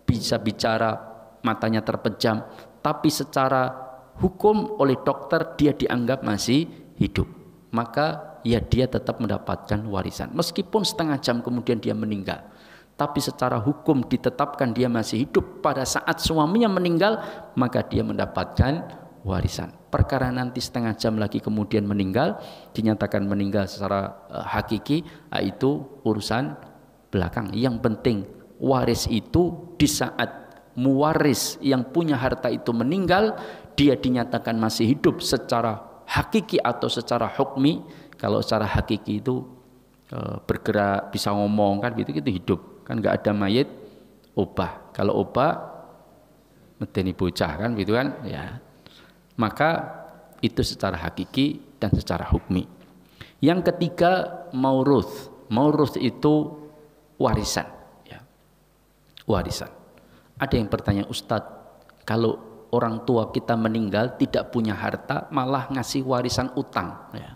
bisa bicara, matanya terpejam, tapi secara hukum oleh dokter dia dianggap masih hidup. Maka ya dia tetap mendapatkan warisan. Meskipun setengah jam kemudian dia meninggal. Tapi secara hukum ditetapkan dia masih hidup pada saat suaminya meninggal, maka dia mendapatkan warisan. Perkara nanti setengah jam lagi kemudian meninggal, dinyatakan meninggal secara hakiki, itu urusan belakang. Yang penting waris itu di saat muwaris yang punya harta itu meninggal, dia dinyatakan masih hidup secara hakiki atau secara hukmi. Kalau secara hakiki itu bergerak, bisa ngomong kan, gitu hidup kan, nggak ada mayit obah. Kalau obah medeni bocah kan, gitu kan, ya. Maka itu secara hakiki dan secara hukmi. Yang ketiga, mauruth. Mauruth itu warisan, ya. Warisan. Ada yang bertanya, Ustadz, kalau orang tua kita meninggal tidak punya harta malah ngasih warisan utang, ya.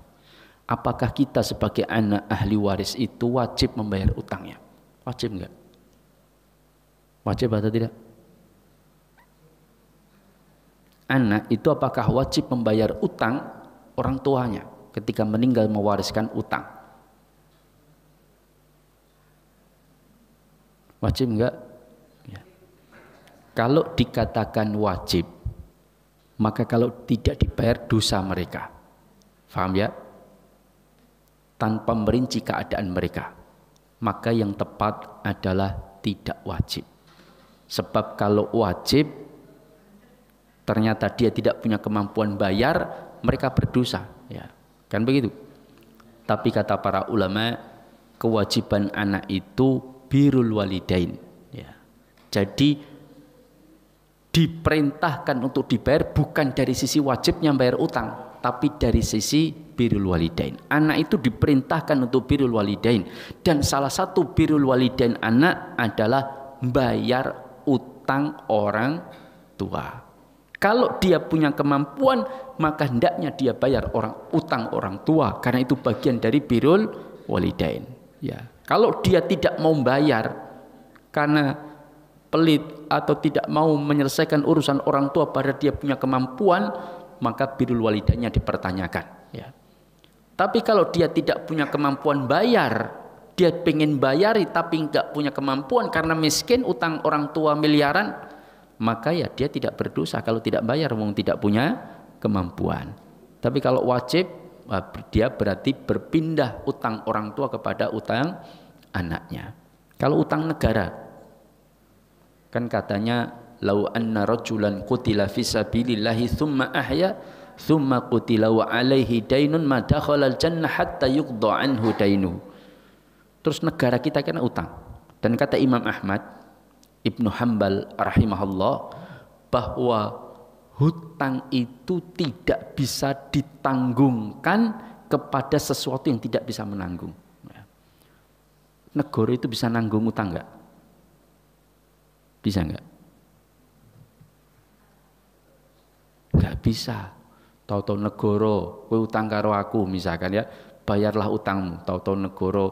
Apakah kita sebagai anak ahli waris itu wajib membayar utangnya? Wajib enggak? Wajib atau tidak? Anak itu apakah wajib membayar utang orang tuanya ketika meninggal mewariskan utang? Wajib enggak? Ya. Kalau dikatakan wajib, maka kalau tidak dibayar dosa mereka. Faham ya? Tanpa merinci keadaan mereka, maka yang tepat adalah tidak wajib. Sebab kalau wajib ternyata dia tidak punya kemampuan bayar, mereka berdosa, ya. Kan begitu. Tapi kata para ulama, kewajiban anak itu birrul walidain, ya. Jadi diperintahkan untuk dibayar bukan dari sisi wajibnya bayar utang, tapi dari sisi birrul walidain. Anak itu diperintahkan untuk birrul walidain, dan salah satu birrul walidain anak adalah bayar utang orang tua. Kalau dia punya kemampuan, maka hendaknya dia bayar utang orang tua, karena itu bagian dari birrul walidain, ya. Kalau dia tidak mau bayar karena pelit atau tidak mau menyelesaikan urusan orang tua pada dia punya kemampuan, maka birrul walidainnya dipertanyakan, ya. Tapi kalau dia tidak punya kemampuan bayar, dia pengen bayari tapi nggak punya kemampuan karena miskin, utang orang tua miliaran, maka ya dia tidak berdosa kalau tidak bayar, wong tidak punya kemampuan. Tapi kalau wajib, dia berarti berpindah utang orang tua kepada utang anaknya. Kalau utang negara, kan katanya lau anna rajulan qutila fi sabilillahi thumma ahya thumma qutila wa alaihi dainun ma dakhala al-jannah hatta yuqda anhu dainuhu. Terus negara kita kena utang. Dan kata Imam Ahmad Ibnu Hanbal rahimahullah bahwa hutang itu tidak bisa ditanggungkan kepada sesuatu yang tidak bisa menanggung. Negara itu bisa nanggung utang enggak? Bisa enggak? Enggak bisa. Tahu-tahu negara, kowe utang karo aku misalkan ya, bayarlah utangmu. Tahu-tahu negara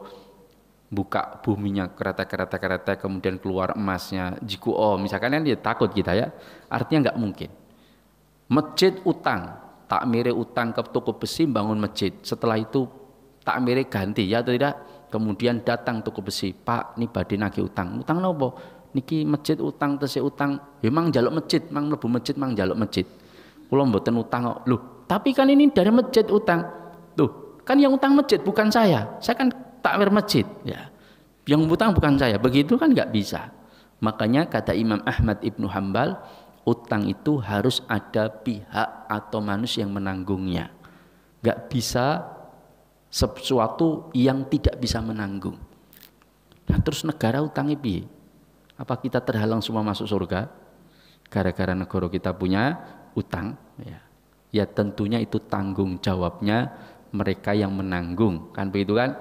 buka buminya kereta kemudian keluar emasnya jiku misalkan kan dia takut kita ya, artinya nggak mungkin. Masjid utang, takmire utang ke toko besi bangun masjid, setelah itu takmire ganti ya atau tidak, kemudian datang toko besi, Pak ini badhe nagih utang nopo niki masjid utang tesih utang memang jaluk masjid mang mlebu masjid mang jaluk masjid kula mboten utang kok. Loh tapi kan ini dari masjid utang, tuh kan yang utang masjid bukan saya kan takmir masjid ya, yang utang bukan saya, begitu kan nggak bisa. Makanya kata Imam Ahmad Ibnu Hanbal, utang itu harus ada pihak atau manusia yang menanggungnya, nggak bisa sesuatu yang tidak bisa menanggung. Nah terus negara utangnya piye? Apa kita terhalang semua masuk surga gara-gara negara kita punya utang? Ya tentunya itu tanggung jawabnya mereka yang menanggung, kan begitu kan?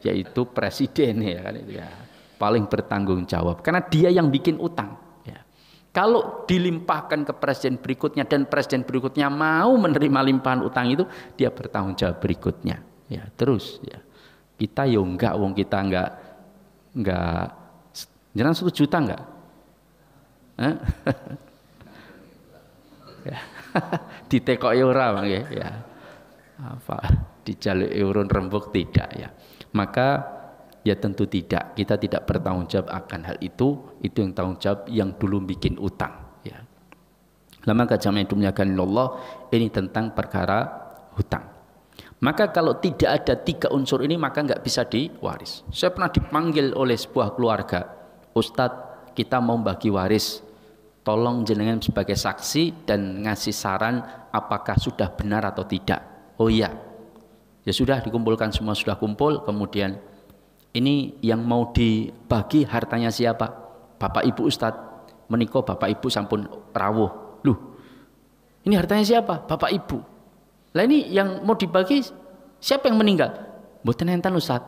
Yaitu presiden ya kan itu ya, paling bertanggung jawab karena dia yang bikin utang ya. Kalau dilimpahkan ke presiden berikutnya dan presiden berikutnya mau menerima limpahan utang itu, dia bertanggung jawab berikutnya ya. Terus ya kita yo enggak, wong kita enggak jangan 1 juta enggak ya. Ditekoki ora mangke ya, apa dijaluk urun rembug tidak ya. Maka ya tentu tidak, kita tidak bertanggung jawab akan hal itu yang tanggung jawab yang dulu bikin utang ya. Lama kajama itu menyakan Allah, ini tentang perkara hutang. Maka kalau tidak ada 3 unsur ini maka nggak bisa diwaris. Saya pernah dipanggil oleh sebuah keluarga, Ustadz kita mau bagi waris, tolong jenengan sebagai saksi dan ngasih saran apakah sudah benar atau tidak. Oh iya, ya sudah dikumpulkan semua, sudah kumpul. Kemudian ini yang mau dibagi hartanya siapa? Bapak Ibu Ustadz, menika Bapak Ibu sampun rawuh. Loh, ini hartanya siapa? Bapak Ibu. Lah ini yang mau dibagi siapa yang meninggal? Mboten enten Ustadz.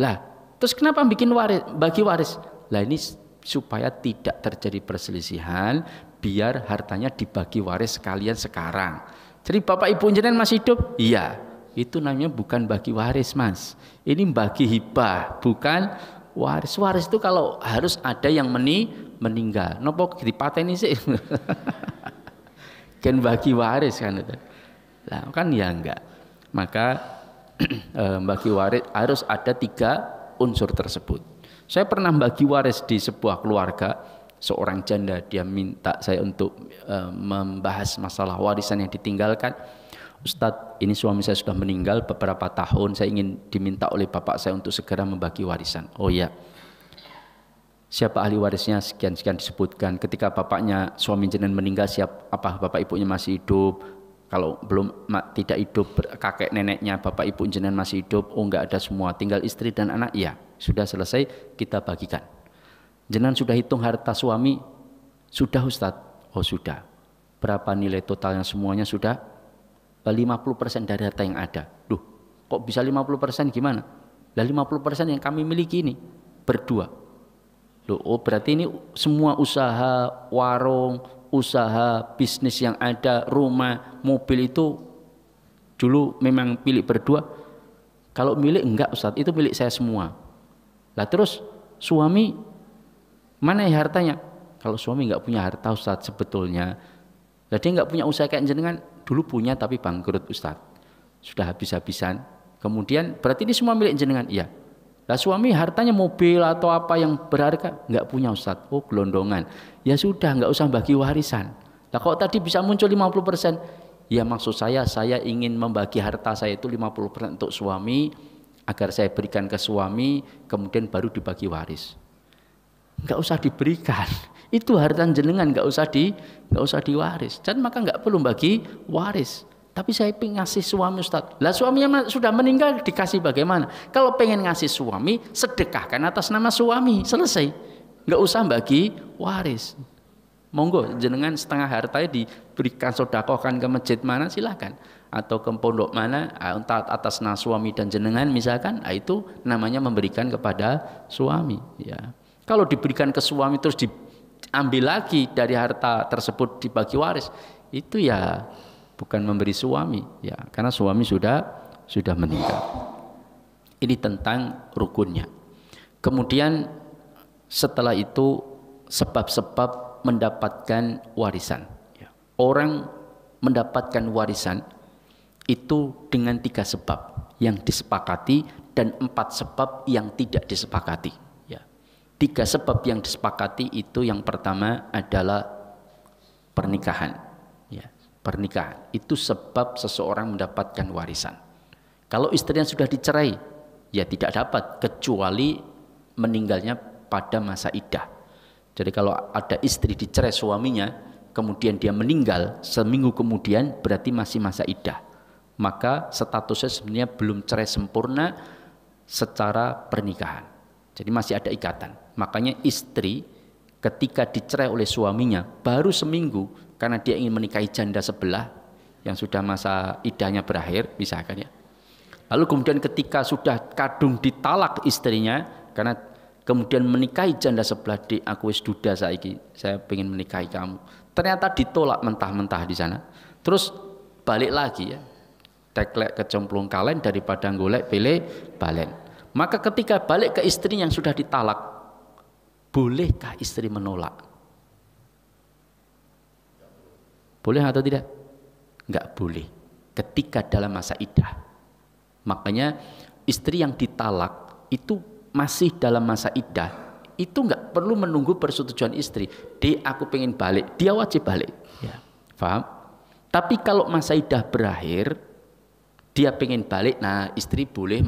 Lah, terus kenapa bikin waris, bagi waris? Lah ini supaya tidak terjadi perselisihan, biar hartanya dibagi waris sekalian sekarang. Jadi Bapak Ibu jenengan masih hidup? Iya. Itu namanya bukan bagi waris Mas, ini bagi hibah, bukan waris. Waris itu kalau harus ada yang meninggal, nopo dipateni sih kan bagi waris kan itu. Lah kan ya enggak. Maka bagi waris harus ada 3 unsur tersebut. Saya pernah bagi waris di sebuah keluarga, seorang janda dia minta saya untuk membahas masalah warisan yang ditinggalkan. Ustadz, ini suami saya sudah meninggal beberapa tahun, saya ingin diminta oleh bapak saya untuk segera membagi warisan. Oh ya, siapa ahli warisnya, sekian-sekian disebutkan. Ketika bapaknya suami jenengan meninggal, apa bapak ibunya masih hidup? Kalau belum tidak hidup, kakek neneknya bapak ibu jenengan masih hidup? Oh enggak ada semua, tinggal istri dan anak. Ya sudah selesai, kita bagikan. Jenengan sudah hitung harta suami? Sudah Ustadz. Oh sudah. Berapa nilai totalnya semuanya? Sudah 50% dari harta yang ada. Duh, kok bisa 50% gimana? Lah 50% yang kami miliki ini berdua. Loh, oh berarti ini semua usaha warung, usaha bisnis yang ada, rumah, mobil itu dulu memang milik berdua. Kalau milik enggak Ustaz, itu milik saya semua. Lah terus suami mana ya hartanya? Kalau suami enggak punya harta Ustaz sebetulnya. Lah dia enggak punya usaha kayak jenengan. Dulu punya tapi bangkrut Ustadz, sudah habis-habisan. Kemudian berarti ini semua milik jenengan? Iya. Lah suami hartanya mobil atau apa yang berharga nggak punya Ustadz. Oh gelondongan. Ya sudah nggak usah bagi warisan. Nah kalau tadi bisa muncul 50%, ya maksud saya ingin membagi harta saya itu 50% untuk suami agar saya berikan ke suami, kemudian baru dibagi waris. Nggak usah diberikan. Itu harta jenengan nggak usah diwaris. Dan maka nggak perlu bagi waris. Tapi saya pengen ngasih suami Ustaz. Lah suaminya sudah meninggal dikasih bagaimana? Kalau pengen ngasih suami, sedekahkan atas nama suami. Selesai. Nggak usah bagi waris. Monggo jenengan setengah hartanya diberikan sedekahkan ke masjid mana silakan. Atau ke pondok mana atas nama suami dan jenengan misalkan. Itu namanya memberikan kepada suami. Ya. Kalau diberikan ke suami terus diambil lagi dari harta tersebut dibagi waris. Itu ya bukan memberi suami ya, karena suami sudah meninggal. Ini tentang rukunnya. Kemudian setelah itu sebab-sebab mendapatkan warisan ya. Orang mendapatkan warisan itu dengan 3 sebab yang disepakati dan 4 sebab yang tidak disepakati ya. 3 sebab yang disepakati itu yang pertama adalah pernikahan. Pernikahan itu sebab seseorang mendapatkan warisan. Kalau istrinya sudah dicerai, ya tidak dapat kecuali meninggalnya pada masa iddah. Jadi kalau ada istri dicerai suaminya, kemudian dia meninggal seminggu kemudian, berarti masih masa iddah. Maka statusnya sebenarnya belum cerai sempurna secara pernikahan. Jadi masih ada ikatan. Makanya istri ketika dicerai oleh suaminya baru seminggu, karena dia ingin menikahi janda sebelah yang sudah masa iddahnya berakhir, misalkan ya. Lalu kemudian ketika sudah kadung ditalak istrinya, karena kemudian menikahi janda sebelah, di aku wis duda saiki, saya ingin menikahi kamu. Ternyata ditolak mentah-mentah di sana. Terus balik lagi ya. Teklek kecemplung kalen daripada golek pilih balen. Maka ketika balik ke istri yang sudah ditalak, bolehkah istri menolak? Boleh atau tidak? Enggak boleh. Ketika dalam masa iddah. Makanya istri yang ditalak itu masih dalam masa iddah, itu enggak perlu menunggu persetujuan istri. Aku pengen balik, dia wajib balik. Ya, paham? Tapi kalau masa iddah berakhir, dia pengen balik, nah istri boleh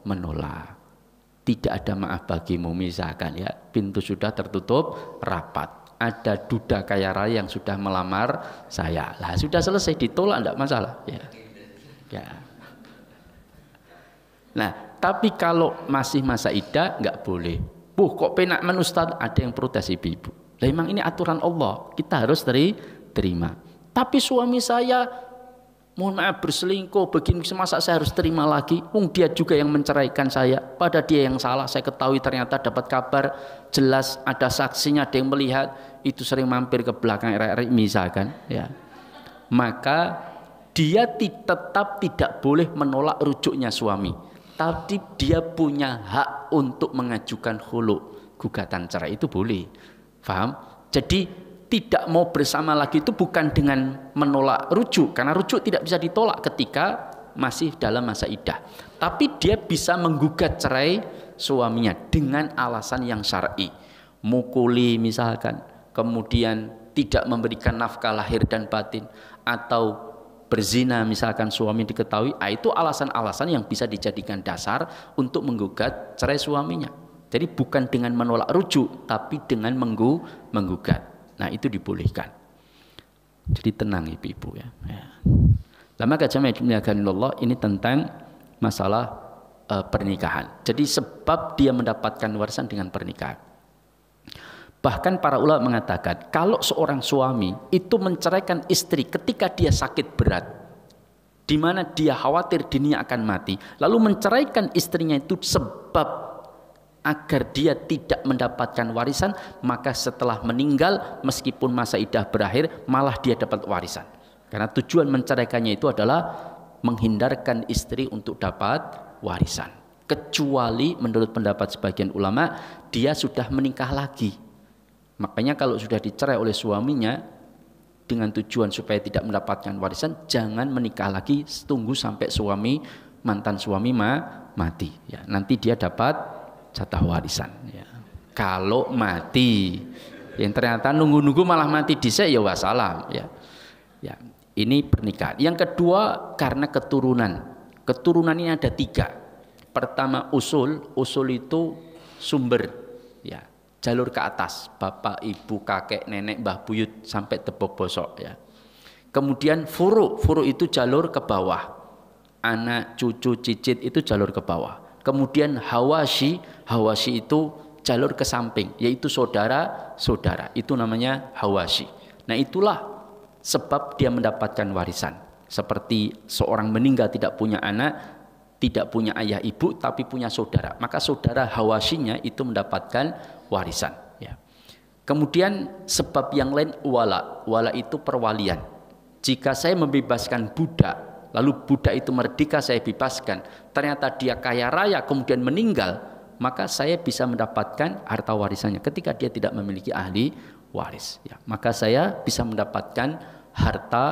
menolak. Tidak ada maaf bagimu misalkan ya, pintu sudah tertutup rapat. Ada duda kaya raya yang sudah melamar saya. Lah sudah selesai, ditolak enggak masalah ya. Ya. Nah, tapi kalau masih masa iddah enggak boleh. Kok penak men Ustaz, ada yang protes ibu-ibu. Lah memang ini aturan Allah, kita harus terima. Tapi suami saya mohon maaf berselingkuh, begini semasa saya harus terima lagi? Dia juga yang menceraikan saya. Pada dia yang salah, saya ketahui ternyata dapat kabar jelas ada saksinya, ada yang melihat, itu sering mampir ke belakang RRI misalkan ya. Maka dia tetap tidak boleh menolak rujuknya suami. Tapi dia punya hak untuk mengajukan khulu, gugatan cerai itu boleh. Paham? Jadi tidak mau bersama lagi itu bukan dengan menolak rujuk, karena rujuk tidak bisa ditolak ketika masih dalam masa iddah. Tapi dia bisa menggugat cerai suaminya dengan alasan yang syar'i, mukuli misalkan, kemudian tidak memberikan nafkah lahir dan batin, atau berzina misalkan suami diketahui, itu alasan-alasan yang bisa dijadikan dasar untuk menggugat cerai suaminya. Jadi bukan dengan menolak rujuk, tapi dengan menggugat. Nah itu dibolehkan. Jadi tenang ibu-ibu ya. Lama kacamata Allah ini tentang masalah pernikahan. Jadi sebab dia mendapatkan warisan dengan pernikahan. Bahkan para ulama mengatakan kalau seorang suami itu menceraikan istri ketika dia sakit berat, di mana dia khawatir dirinya akan mati, lalu menceraikan istrinya itu sebab agar dia tidak mendapatkan warisan, maka setelah meninggal meskipun masa iddah berakhir malah dia dapat warisan. Karena tujuan menceraikannya itu adalah menghindarkan istri untuk dapat warisan. Kecuali menurut pendapat sebagian ulama dia sudah menikah lagi. Makanya kalau sudah dicerai oleh suaminya dengan tujuan supaya tidak mendapatkan warisan, jangan menikah lagi, tunggu sampai mantan suami mati. Ya, nanti dia dapat jatah warisan. Ya. Kalau mati, yang ternyata nunggu-nunggu malah mati dhisik ya wassalam. Ya. Ya, ini pernikahan. Yang kedua karena keturunan. Keturunan ini ada 3. Pertama usul itu sumber, ya, jalur ke atas, bapak, ibu, kakek, nenek, mbah buyut sampai tebok bosok, ya. Kemudian furu itu jalur ke bawah, anak, cucu, cicit itu jalur ke bawah. Kemudian hawashi itu jalur ke samping, yaitu saudara-saudara, itu namanya hawashi. Nah itulah sebab dia mendapatkan warisan. Seperti seorang meninggal tidak punya anak, tidak punya ayah ibu, tapi punya saudara, maka saudara hawashinya itu mendapatkan warisan, ya. Kemudian sebab yang lain wala itu perwalian. Jika saya membebaskan budak, lalu budak itu merdeka, saya bebaskan, ternyata dia kaya raya kemudian meninggal, maka saya bisa mendapatkan harta warisannya ketika dia tidak memiliki ahli waris, ya. Maka saya bisa mendapatkan harta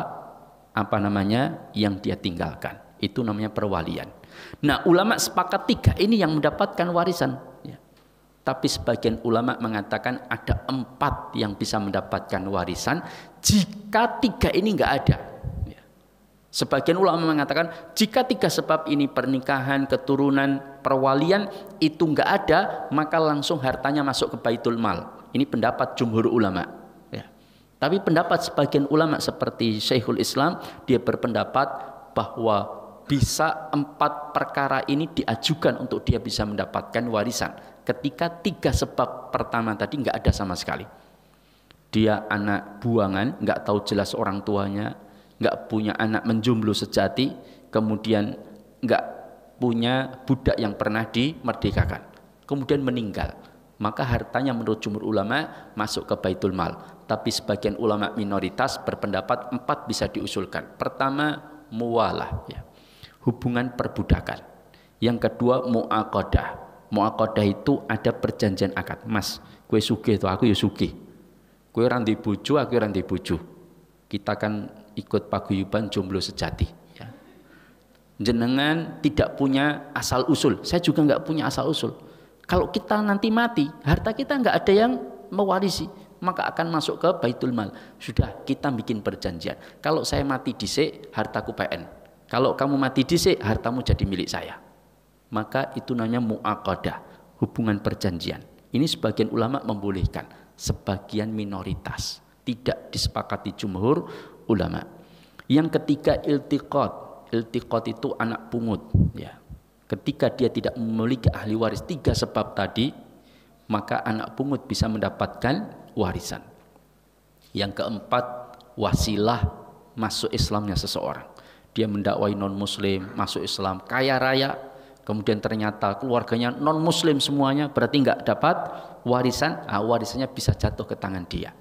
yang dia tinggalkan. Itu namanya perwalian. Nah, ulama sepakat 3 ini yang mendapatkan warisan, ya. Tapi sebagian ulama mengatakan ada 4 yang bisa mendapatkan warisan jika 3 ini nggak ada, ya. Sebagian ulama mengatakan jika 3 sebab ini, pernikahan, keturunan, perwalian, itu nggak ada, maka langsung hartanya masuk ke baitul mal. Ini pendapat jumhur ulama, ya. Tapi pendapat sebagian ulama seperti Syekhul Islam, dia berpendapat bahwa bisa 4 perkara ini diajukan untuk dia bisa mendapatkan warisan ketika 3 sebab pertama tadi nggak ada sama sekali. Dia anak buangan, nggak tahu jelas orang tuanya, nggak punya anak menjomblo sejati, kemudian nggak punya budak yang pernah dimerdekakan, kemudian meninggal, maka hartanya menurut jumhur ulama masuk ke baitul mal. Tapi sebagian ulama minoritas berpendapat 4 bisa diusulkan. Pertama muwalah, ya, hubungan perbudakan. Yang kedua muaqadah. Muaqadah itu ada perjanjian akad. Mas, kue sugih to, aku ya sugih. Kue ra ndek bojo, aku ra ndek bojo. Kita kan ikut paguyuban jomblo sejati, ya. Jenengan tidak punya asal usul, saya juga nggak punya asal usul. Kalau kita nanti mati, harta kita nggak ada yang mewarisi, maka akan masuk ke baitul mal. Sudah, kita bikin perjanjian. Kalau saya mati dhisik, hartaku PN. Kalau kamu mati dhisik, hartamu jadi milik saya. Maka itu namanya muaqadah, hubungan perjanjian. Ini sebagian ulama membolehkan, sebagian minoritas, tidak disepakati jumhur ulama. Yang ketiga iltiqat. Iltiqat itu anak pungut, ya. Ketika dia tidak memiliki ahli waris 3 sebab tadi, maka anak pungut bisa mendapatkan warisan. Yang keempat wasilah masuk Islamnya seseorang. Dia mendakwai non muslim masuk Islam, kaya raya, kemudian ternyata keluarganya non muslim semuanya, berarti nggak dapat warisan. Warisannya bisa jatuh ke tangan dia.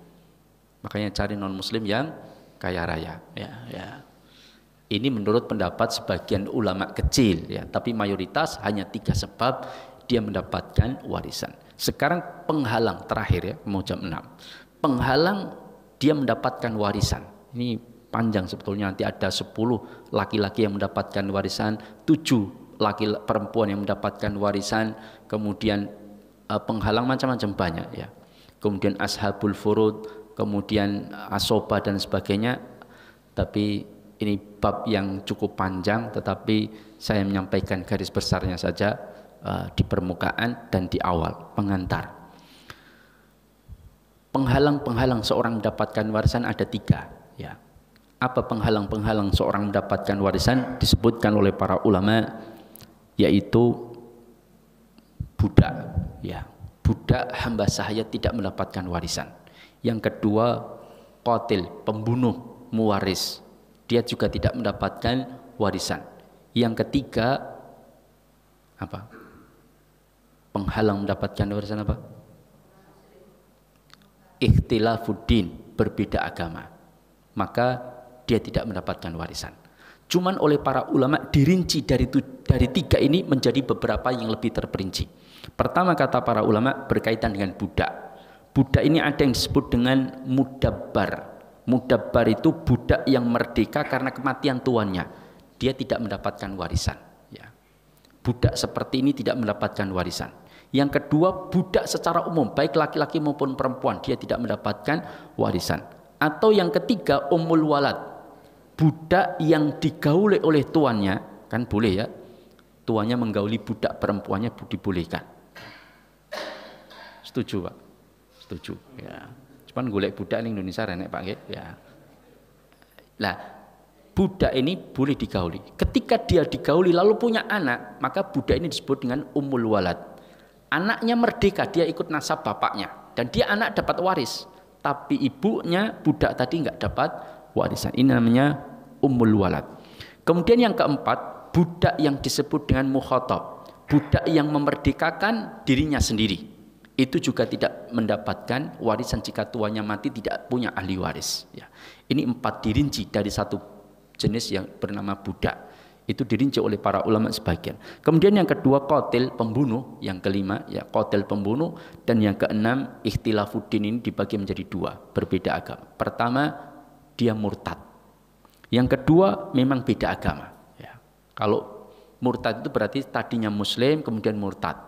Makanya cari non muslim yang kaya raya, ya. Ini menurut pendapat sebagian ulama kecil, ya, tapi mayoritas hanya 3 sebab dia mendapatkan warisan. Sekarang penghalang terakhir, ya, mau jam 6. Penghalang dia mendapatkan warisan. Ini panjang sebetulnya, nanti ada 10 laki-laki yang mendapatkan warisan, 7 perempuan yang mendapatkan warisan, kemudian penghalang macam-macam banyak, ya. Kemudian ashabul furud, kemudian asoba dan sebagainya. Tapi ini bab yang cukup panjang, tetapi saya menyampaikan garis besarnya saja di permukaan dan di awal pengantar. Penghalang-penghalang seorang mendapatkan warisan ada 3, ya. Apa penghalang-penghalang seorang mendapatkan warisan? Disebutkan oleh para ulama, yaitu budak, ya. Budak hamba sahaya tidak mendapatkan warisan. Yang kedua qatil, pembunuh muwaris, dia juga tidak mendapatkan warisan. Yang ketiga apa? Penghalang mendapatkan warisan apa? Ikhtilafuddin, berbeda agama, maka dia tidak mendapatkan warisan. Cuman oleh para ulama dirinci dari 3 ini menjadi beberapa yang lebih terperinci. Pertama kata para ulama berkaitan dengan budak. Budak ini ada yang disebut dengan mudabbar. Mudabbar itu budak yang merdeka karena kematian tuannya. Dia tidak mendapatkan warisan, ya. budak seperti ini tidak mendapatkan warisan. Yang kedua, budak secara umum, baik laki-laki maupun perempuan, dia tidak mendapatkan warisan. Atau yang ketiga, ummul walad, budak yang digauli oleh tuannya, kan boleh ya, tuannya menggauli budak perempuannya dibolehkan. Setuju Pak? Setuju. Ya. Cuman golek budak di Indonesia renek Pak ya. Nah, budak ini boleh digauli. Ketika dia digauli lalu punya anak, maka budak ini disebut dengan ummul walad. Anaknya merdeka, dia ikut nasab bapaknya dan dia anak dapat waris, tapi ibunya budak tadi nggak dapat warisan. Ini namanya ummul walad. Kemudian yang keempat, budak yang disebut dengan mukhatab, budak yang memerdekakan dirinya sendiri, itu juga tidak mendapatkan warisan jika tuannya mati tidak punya ahli waris. Ya. Ini 4 dirinci dari satu jenis yang bernama budak. Itu dirinci oleh para ulama sebagian. Kemudian yang kedua, qatil, pembunuh. Yang kelima, ya qatil, pembunuh. Dan yang keenam, ikhtilafuddin, ini dibagi menjadi 2, berbeda agama. Pertama, dia murtad. Yang kedua, memang beda agama. Ya. Kalau murtad itu berarti tadinya muslim kemudian murtad.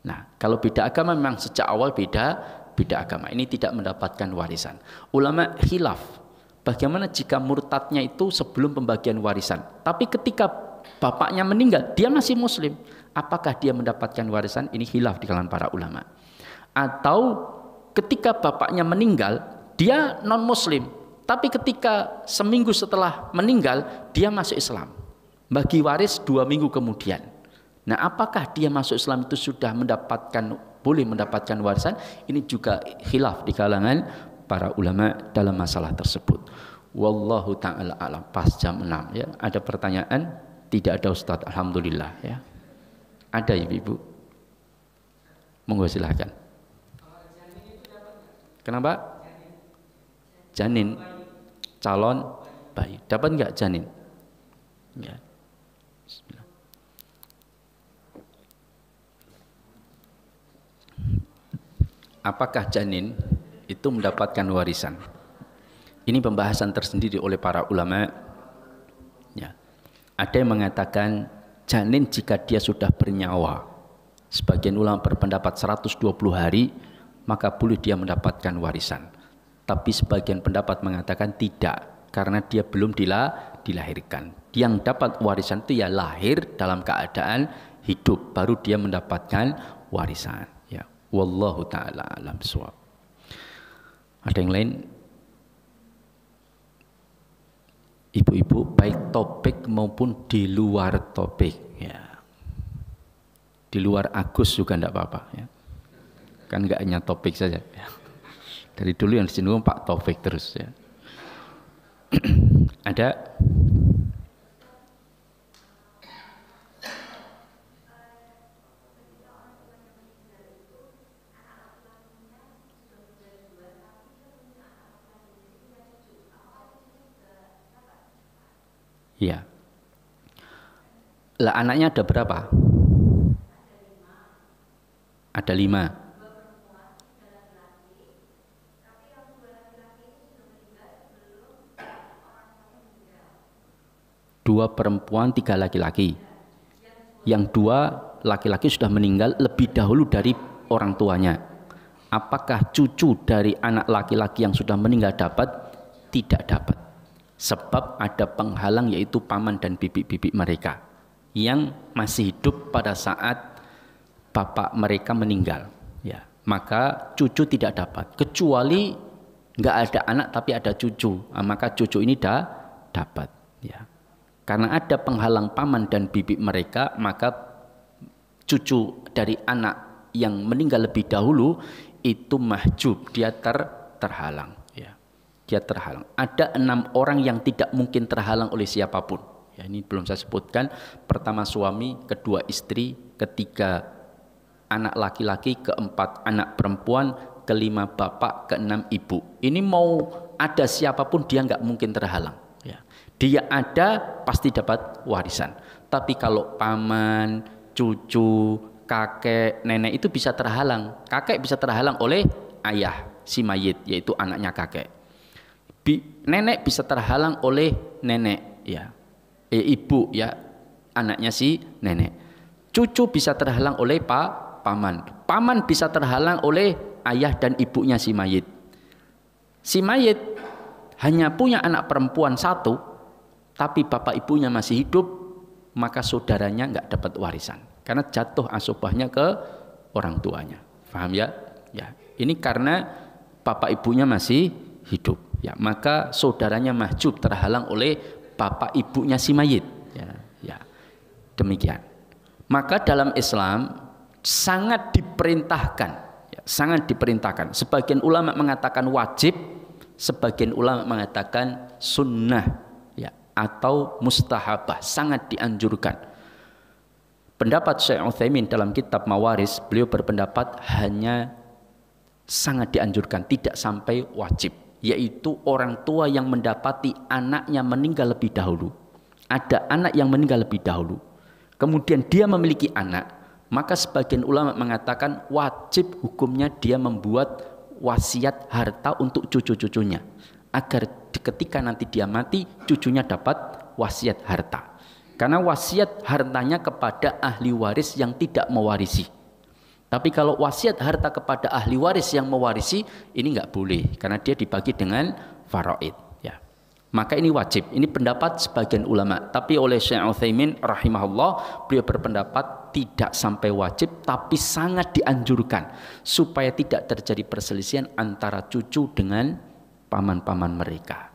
Nah, kalau beda agama memang sejak awal beda agama. Ini tidak mendapatkan warisan. Ulama khilaf. Bagaimana jika murtadnya itu sebelum pembagian warisan, tapi ketika bapaknya meninggal dia masih muslim, apakah dia mendapatkan warisan? Ini khilaf di kalangan para ulama. Atau ketika bapaknya meninggal dia non muslim, tapi ketika seminggu setelah meninggal dia masuk Islam, bagi waris 2 minggu kemudian. Nah, apakah dia masuk Islam itu sudah boleh mendapatkan warisan? Ini juga khilaf di kalangan para ulama dalam masalah tersebut. Wallahu ta'ala alam. Pas jam 6 ya. Ada pertanyaan? Tidak ada Ustaz, alhamdulillah ya. Ada Ibu? Monggo silahkan. Kenapa? Janin, calon bayi. Dapat enggak janin? Ya. Bismillah. Apakah janin itu mendapatkan warisan? Ini pembahasan tersendiri oleh para ulama. Ya. Ada yang mengatakan janin jika dia sudah bernyawa, sebagian ulama berpendapat 120 hari, maka boleh dia mendapatkan warisan. Tapi sebagian pendapat mengatakan tidak, karena dia belum dilahirkan. Yang dapat warisan itu ya lahir dalam keadaan hidup, baru dia mendapatkan warisan. Ya. Wallahu ta'ala alam shawab. Ada yang lain? Ibu-ibu, baik topik maupun di luar topik ya. Di luar Agus juga enggak apa-apa ya. Kan enggak hanya topik saja ya. Dari dulu yang disinggung Pak Taufik terus ya. Ada? Ya. Lah anaknya ada berapa? Ada 5. Dua perempuan, 3 laki-laki. Yang 2 laki-laki sudah meninggal lebih dahulu dari orang tuanya. Apakah cucu dari anak laki-laki yang sudah meninggal dapat? Tidak dapat. Sebab ada penghalang yaitu paman dan bibi-bibi mereka yang masih hidup pada saat bapak mereka meninggal. Ya, maka cucu tidak dapat. Kecuali nggak ada anak tapi ada cucu, maka cucu ini dapat. Ya, karena ada penghalang paman dan bibi mereka, maka cucu dari anak yang meninggal lebih dahulu itu mahjub, dia terhalang. Dia terhalang. Ada 6 orang yang tidak mungkin terhalang oleh siapapun. Ya, ini belum saya sebutkan. Pertama suami, kedua istri, ketiga anak laki-laki, keempat anak perempuan, kelima bapak, keenam ibu. Ini mau ada siapapun dia nggak mungkin terhalang. Ya. Dia ada pasti dapat warisan. Tapi kalau paman, cucu, kakek, nenek itu bisa terhalang. Kakek bisa terhalang oleh ayah si mayit, yaitu anaknya kakek. Nenek bisa terhalang oleh nenek ya, ibu ya, anaknya si nenek. Cucu bisa terhalang oleh paman. Paman bisa terhalang oleh ayah dan ibunya si mayit. Si mayit hanya punya anak perempuan satu, tapi bapak ibunya masih hidup, maka saudaranya nggak dapat warisan. Karena jatuh asubahnya ke orang tuanya. Paham ya? Ya. Ini karena bapak ibunya masih hidup. Ya, maka saudaranya mahjub terhalang oleh bapak ibunya si mayit. Ya, ya. Demikian. Maka dalam Islam sangat diperintahkan, ya, sangat diperintahkan. Sebagian ulama mengatakan wajib, sebagian ulama mengatakan sunnah, ya, atau mustahabah, sangat dianjurkan. Pendapat Syekh Utsaimin dalam kitab Mawaris, beliau berpendapat hanya sangat dianjurkan, tidak sampai wajib, yaitu orang tua yang mendapati anaknya meninggal lebih dahulu. Ada anak yang meninggal lebih dahulu, kemudian dia memiliki anak, maka sebagian ulama mengatakan wajib hukumnya dia membuat wasiat harta untuk cucu-cucunya, agar ketika nanti dia mati, cucunya dapat wasiat harta. Karena wasiat hartanya kepada ahli waris yang tidak mewarisi. Tapi kalau wasiat harta kepada ahli waris yang mewarisi, ini nggak boleh, karena dia dibagi dengan faraid. Ya. Maka ini wajib. Ini pendapat sebagian ulama. Tapi oleh Syekh Utsaimin rahimahullah, beliau berpendapat tidak sampai wajib, tapi sangat dianjurkan supaya tidak terjadi perselisihan antara cucu dengan paman-paman mereka.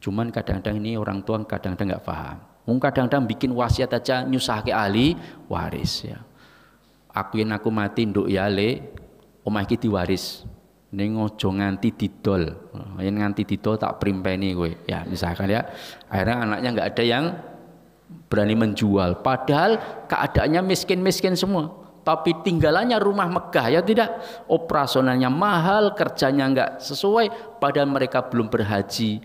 Cuman kadang-kadang ini orang tua kadang-kadang nggak paham. Kadang-kadang bikin wasiat aja nyusahke ahli waris. Ya. Aku mati nduk yale, omah iki diwaris. Ning ojo nganti didol. Yen nganti didol tak primpeni kowe. Ya, misalkan ya. Akhirnya anaknya enggak ada yang berani menjual. Padahal keadaannya miskin-miskin semua. Tapi tinggalannya rumah megah, ya tidak. Operasionalnya mahal, kerjanya enggak sesuai. Padahal mereka belum berhaji,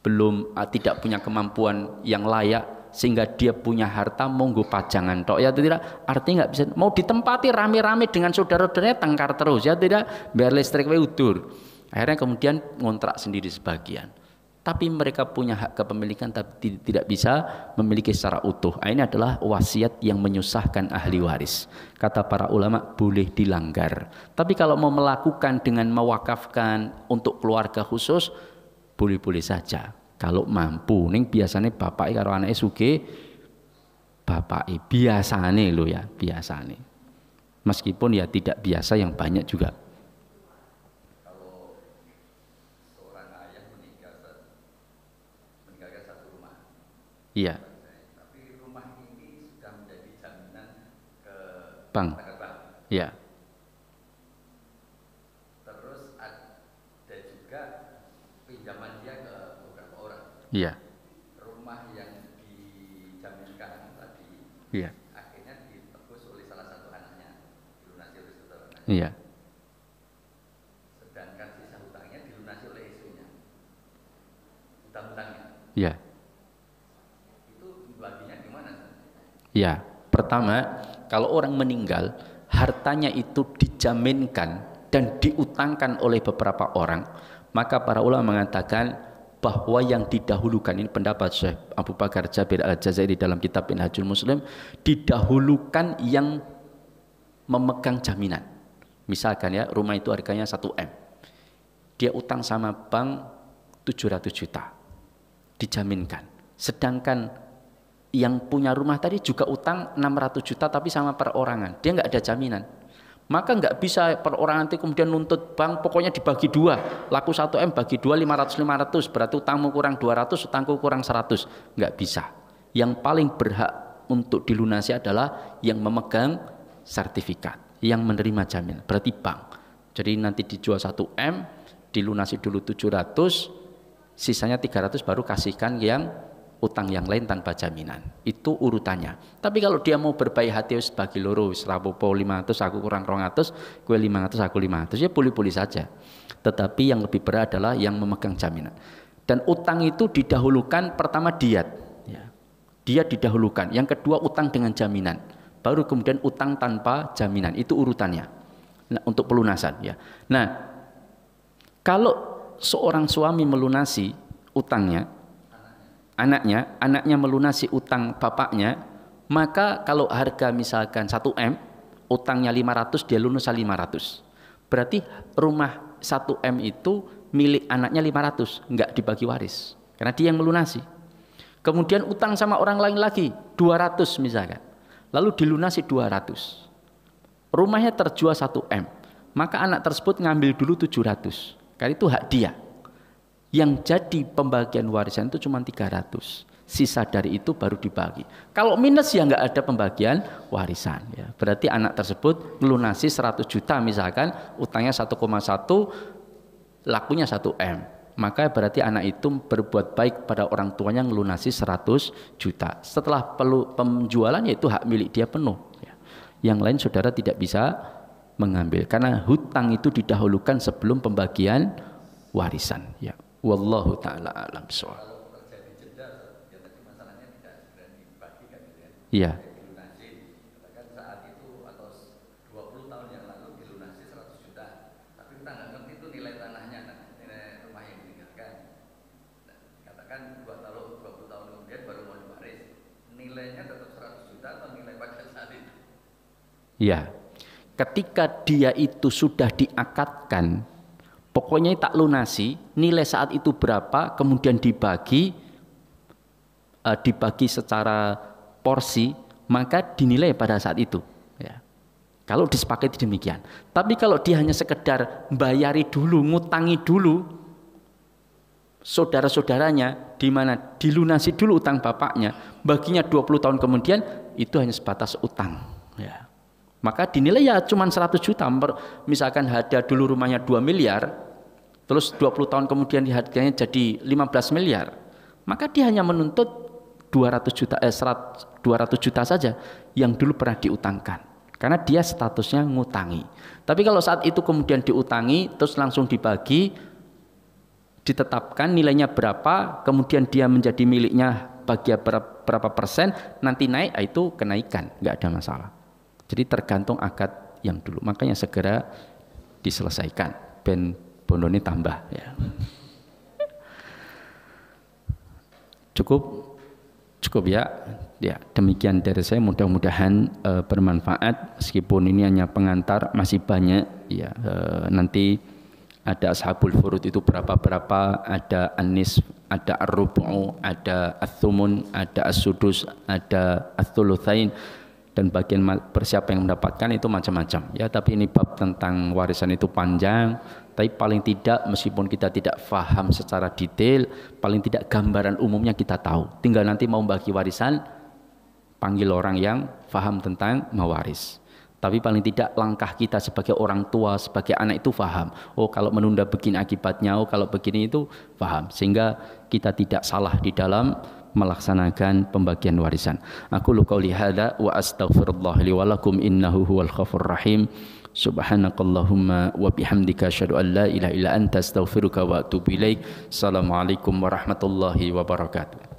belum tidak punya kemampuan yang layak, sehingga dia punya harta monggo pajangan tok, ya tidak, artinya nggak bisa mau ditempati rame-rame dengan saudara-saudaranya, tengkar terus, ya tidak, biar listrik udur. Akhirnya kemudian ngontrak sendiri sebagian, tapi mereka punya hak kepemilikan tapi tidak bisa memiliki secara utuh. Ini adalah wasiat yang menyusahkan ahli waris. Kata para ulama boleh dilanggar, tapi kalau mau melakukan dengan mewakafkan untuk keluarga khusus, boleh-boleh saja. Kalau mampu, ning biasanya bapak karo anake sugih, bapak biasane lo ya, biasane. Meskipun ya tidak biasa yang banyak juga. Kalau seorang ayah meninggalkan satu rumah. Iya. Tapi rumah ini sudah menjadi jaminan ke Bang. Iya. Terus ada juga pinjaman dia ke beberapa orang. Iya. Rumah yang dijaminkan tadi, iya, akhirnya ditebus oleh salah satu anaknya, dilunasi oleh saudaranya. Iya. Sedangkan sisa hutangnya dilunasi oleh istrinya. Hutang-hutangnya. Iya. Itu baginya gimana? Iya. Pertama, kalau orang meninggal, hartanya itu dijaminkan dan diutangkan oleh beberapa orang, maka para ulama mengatakan bahwa yang didahulukan, ini pendapat Syekh Abu Bakar Jabir Al-Jazairi dalam kitab Minhajul Muslim, didahulukan yang memegang jaminan. Misalkan ya, rumah itu harganya 1M, dia utang sama bank 700 juta, dijaminkan. Sedangkan yang punya rumah tadi juga utang 600 juta tapi sama perorangan, dia nggak ada jaminan. Maka nggak bisa perorangan itu kemudian nuntut bank, pokoknya dibagi dua, laku 1M bagi dua 500-500, berarti utangmu kurang 200, utangku kurang 100, nggak bisa. Yang paling berhak untuk dilunasi adalah yang memegang sertifikat, yang menerima jaminan, berarti bank. Jadi nanti dijual 1M, dilunasi dulu 700, sisanya 300 baru kasihkan yang utang yang lain tanpa jaminan. Itu urutannya. Tapi kalau dia mau berbaik hati wis bagi loro, wis rapopo 500 aku kurang 200, kowe 500 aku 500, ya boleh-boleh saja. Tetapi yang lebih berat adalah yang memegang jaminan. Dan utang itu didahulukan, pertama diat, ya. Dia didahulukan. Yang kedua utang dengan jaminan. Baru kemudian utang tanpa jaminan. Itu urutannya. Nah, untuk pelunasan, ya. Nah, kalau seorang suami melunasi utangnya, anaknya melunasi utang bapaknya, Maka kalau harga misalkan 1 M, utangnya 500, dia lunas 500. Berarti rumah 1 M itu milik anaknya 500, enggak dibagi waris. Karena dia yang melunasi. Kemudian utang sama orang lain lagi 200 misalkan. Lalu dilunasi 200. Rumahnya terjual 1 M. Maka anak tersebut ngambil dulu 700. Karena itu hak dia. Yang jadi pembagian warisan itu cuma 300. Sisa dari itu baru dibagi. Kalau minus ya nggak ada pembagian warisan. Ya. Berarti anak tersebut melunasi 100 juta misalkan, utangnya 1,1, lakunya 1 M. Maka berarti anak itu berbuat baik pada orang tuanya melunasi 100 juta. Setelah penjualannya itu hak milik dia penuh. Ya. Yang lain saudara tidak bisa mengambil. Karena hutang itu didahulukan sebelum pembagian warisan. Ya. Wallahu ta'ala alam shawab. Iya. Dilunasi, katakan saat itu atau 20 tahun yang lalu dilunasi 100 juta. Tapi kita nggak ngerti itu nilai tanahnya, nilai rumah yang ditinggalkan. Katakan 20 tahun kemudian baru mau diwaris, nilainya tetap 100 juta atau nilai pada saat itu? Iya. Ketika dia itu sudah diakadkan, pokoknya tak lunasi, nilai saat itu berapa, kemudian dibagi secara porsi, maka dinilai pada saat itu. Ya. Kalau disepakati demikian. Tapi kalau dia hanya sekedar bayari dulu, ngutangi dulu saudara-saudaranya, di mana dilunasi dulu utang bapaknya, baginya 20 tahun kemudian, itu hanya sebatas utang. Ya. Maka dinilai ya cuma 100 juta. Misalkan harga dulu rumahnya 2 miliar, terus 20 tahun kemudian harganya jadi 15 miliar. Maka dia hanya menuntut 200 juta saja yang dulu pernah diutangkan. Karena dia statusnya ngutangi. Tapi kalau saat itu kemudian diutangi, terus langsung dibagi, ditetapkan nilainya berapa, kemudian dia menjadi miliknya bagian berapa persen, nanti naik, itu kenaikan, nggak ada masalah. Jadi tergantung akad yang dulu. Makanya segera diselesaikan. Ben bondone tambah. Ya. Cukup ya. Ya, demikian dari saya, mudah-mudahan bermanfaat, meskipun ini hanya pengantar, masih banyak ya. Nanti ada ashabul furud itu berapa, ada anis, ada ar-rubu', ada ats-tsumun, ada as-sudus, ada ats-tsulutsain, dan bagian bersiapa yang mendapatkan itu macam-macam ya. Tapi ini bab tentang warisan itu panjang, tapi paling tidak meskipun kita tidak faham secara detail, paling tidak gambaran umumnya kita tahu. Tinggal nanti mau bagi warisan, panggil orang yang faham tentang mewaris. Tapi paling tidak langkah kita sebagai orang tua, sebagai anak itu faham. Oh, kalau menunda begini akibatnya, oh kalau begini itu faham. Sehingga kita tidak salah di dalam melaksanakan pembagian warisan. Aku qauli hadza wa astaghfirullah li wa lakum innahu huwal ghafurur rahim. Subhanakallahumma wa bihamdika asyhadu an la ilaha illa anta astaghfiruka wa atubu ilaik. Assalamualaikum warahmatullahi wabarakatuh.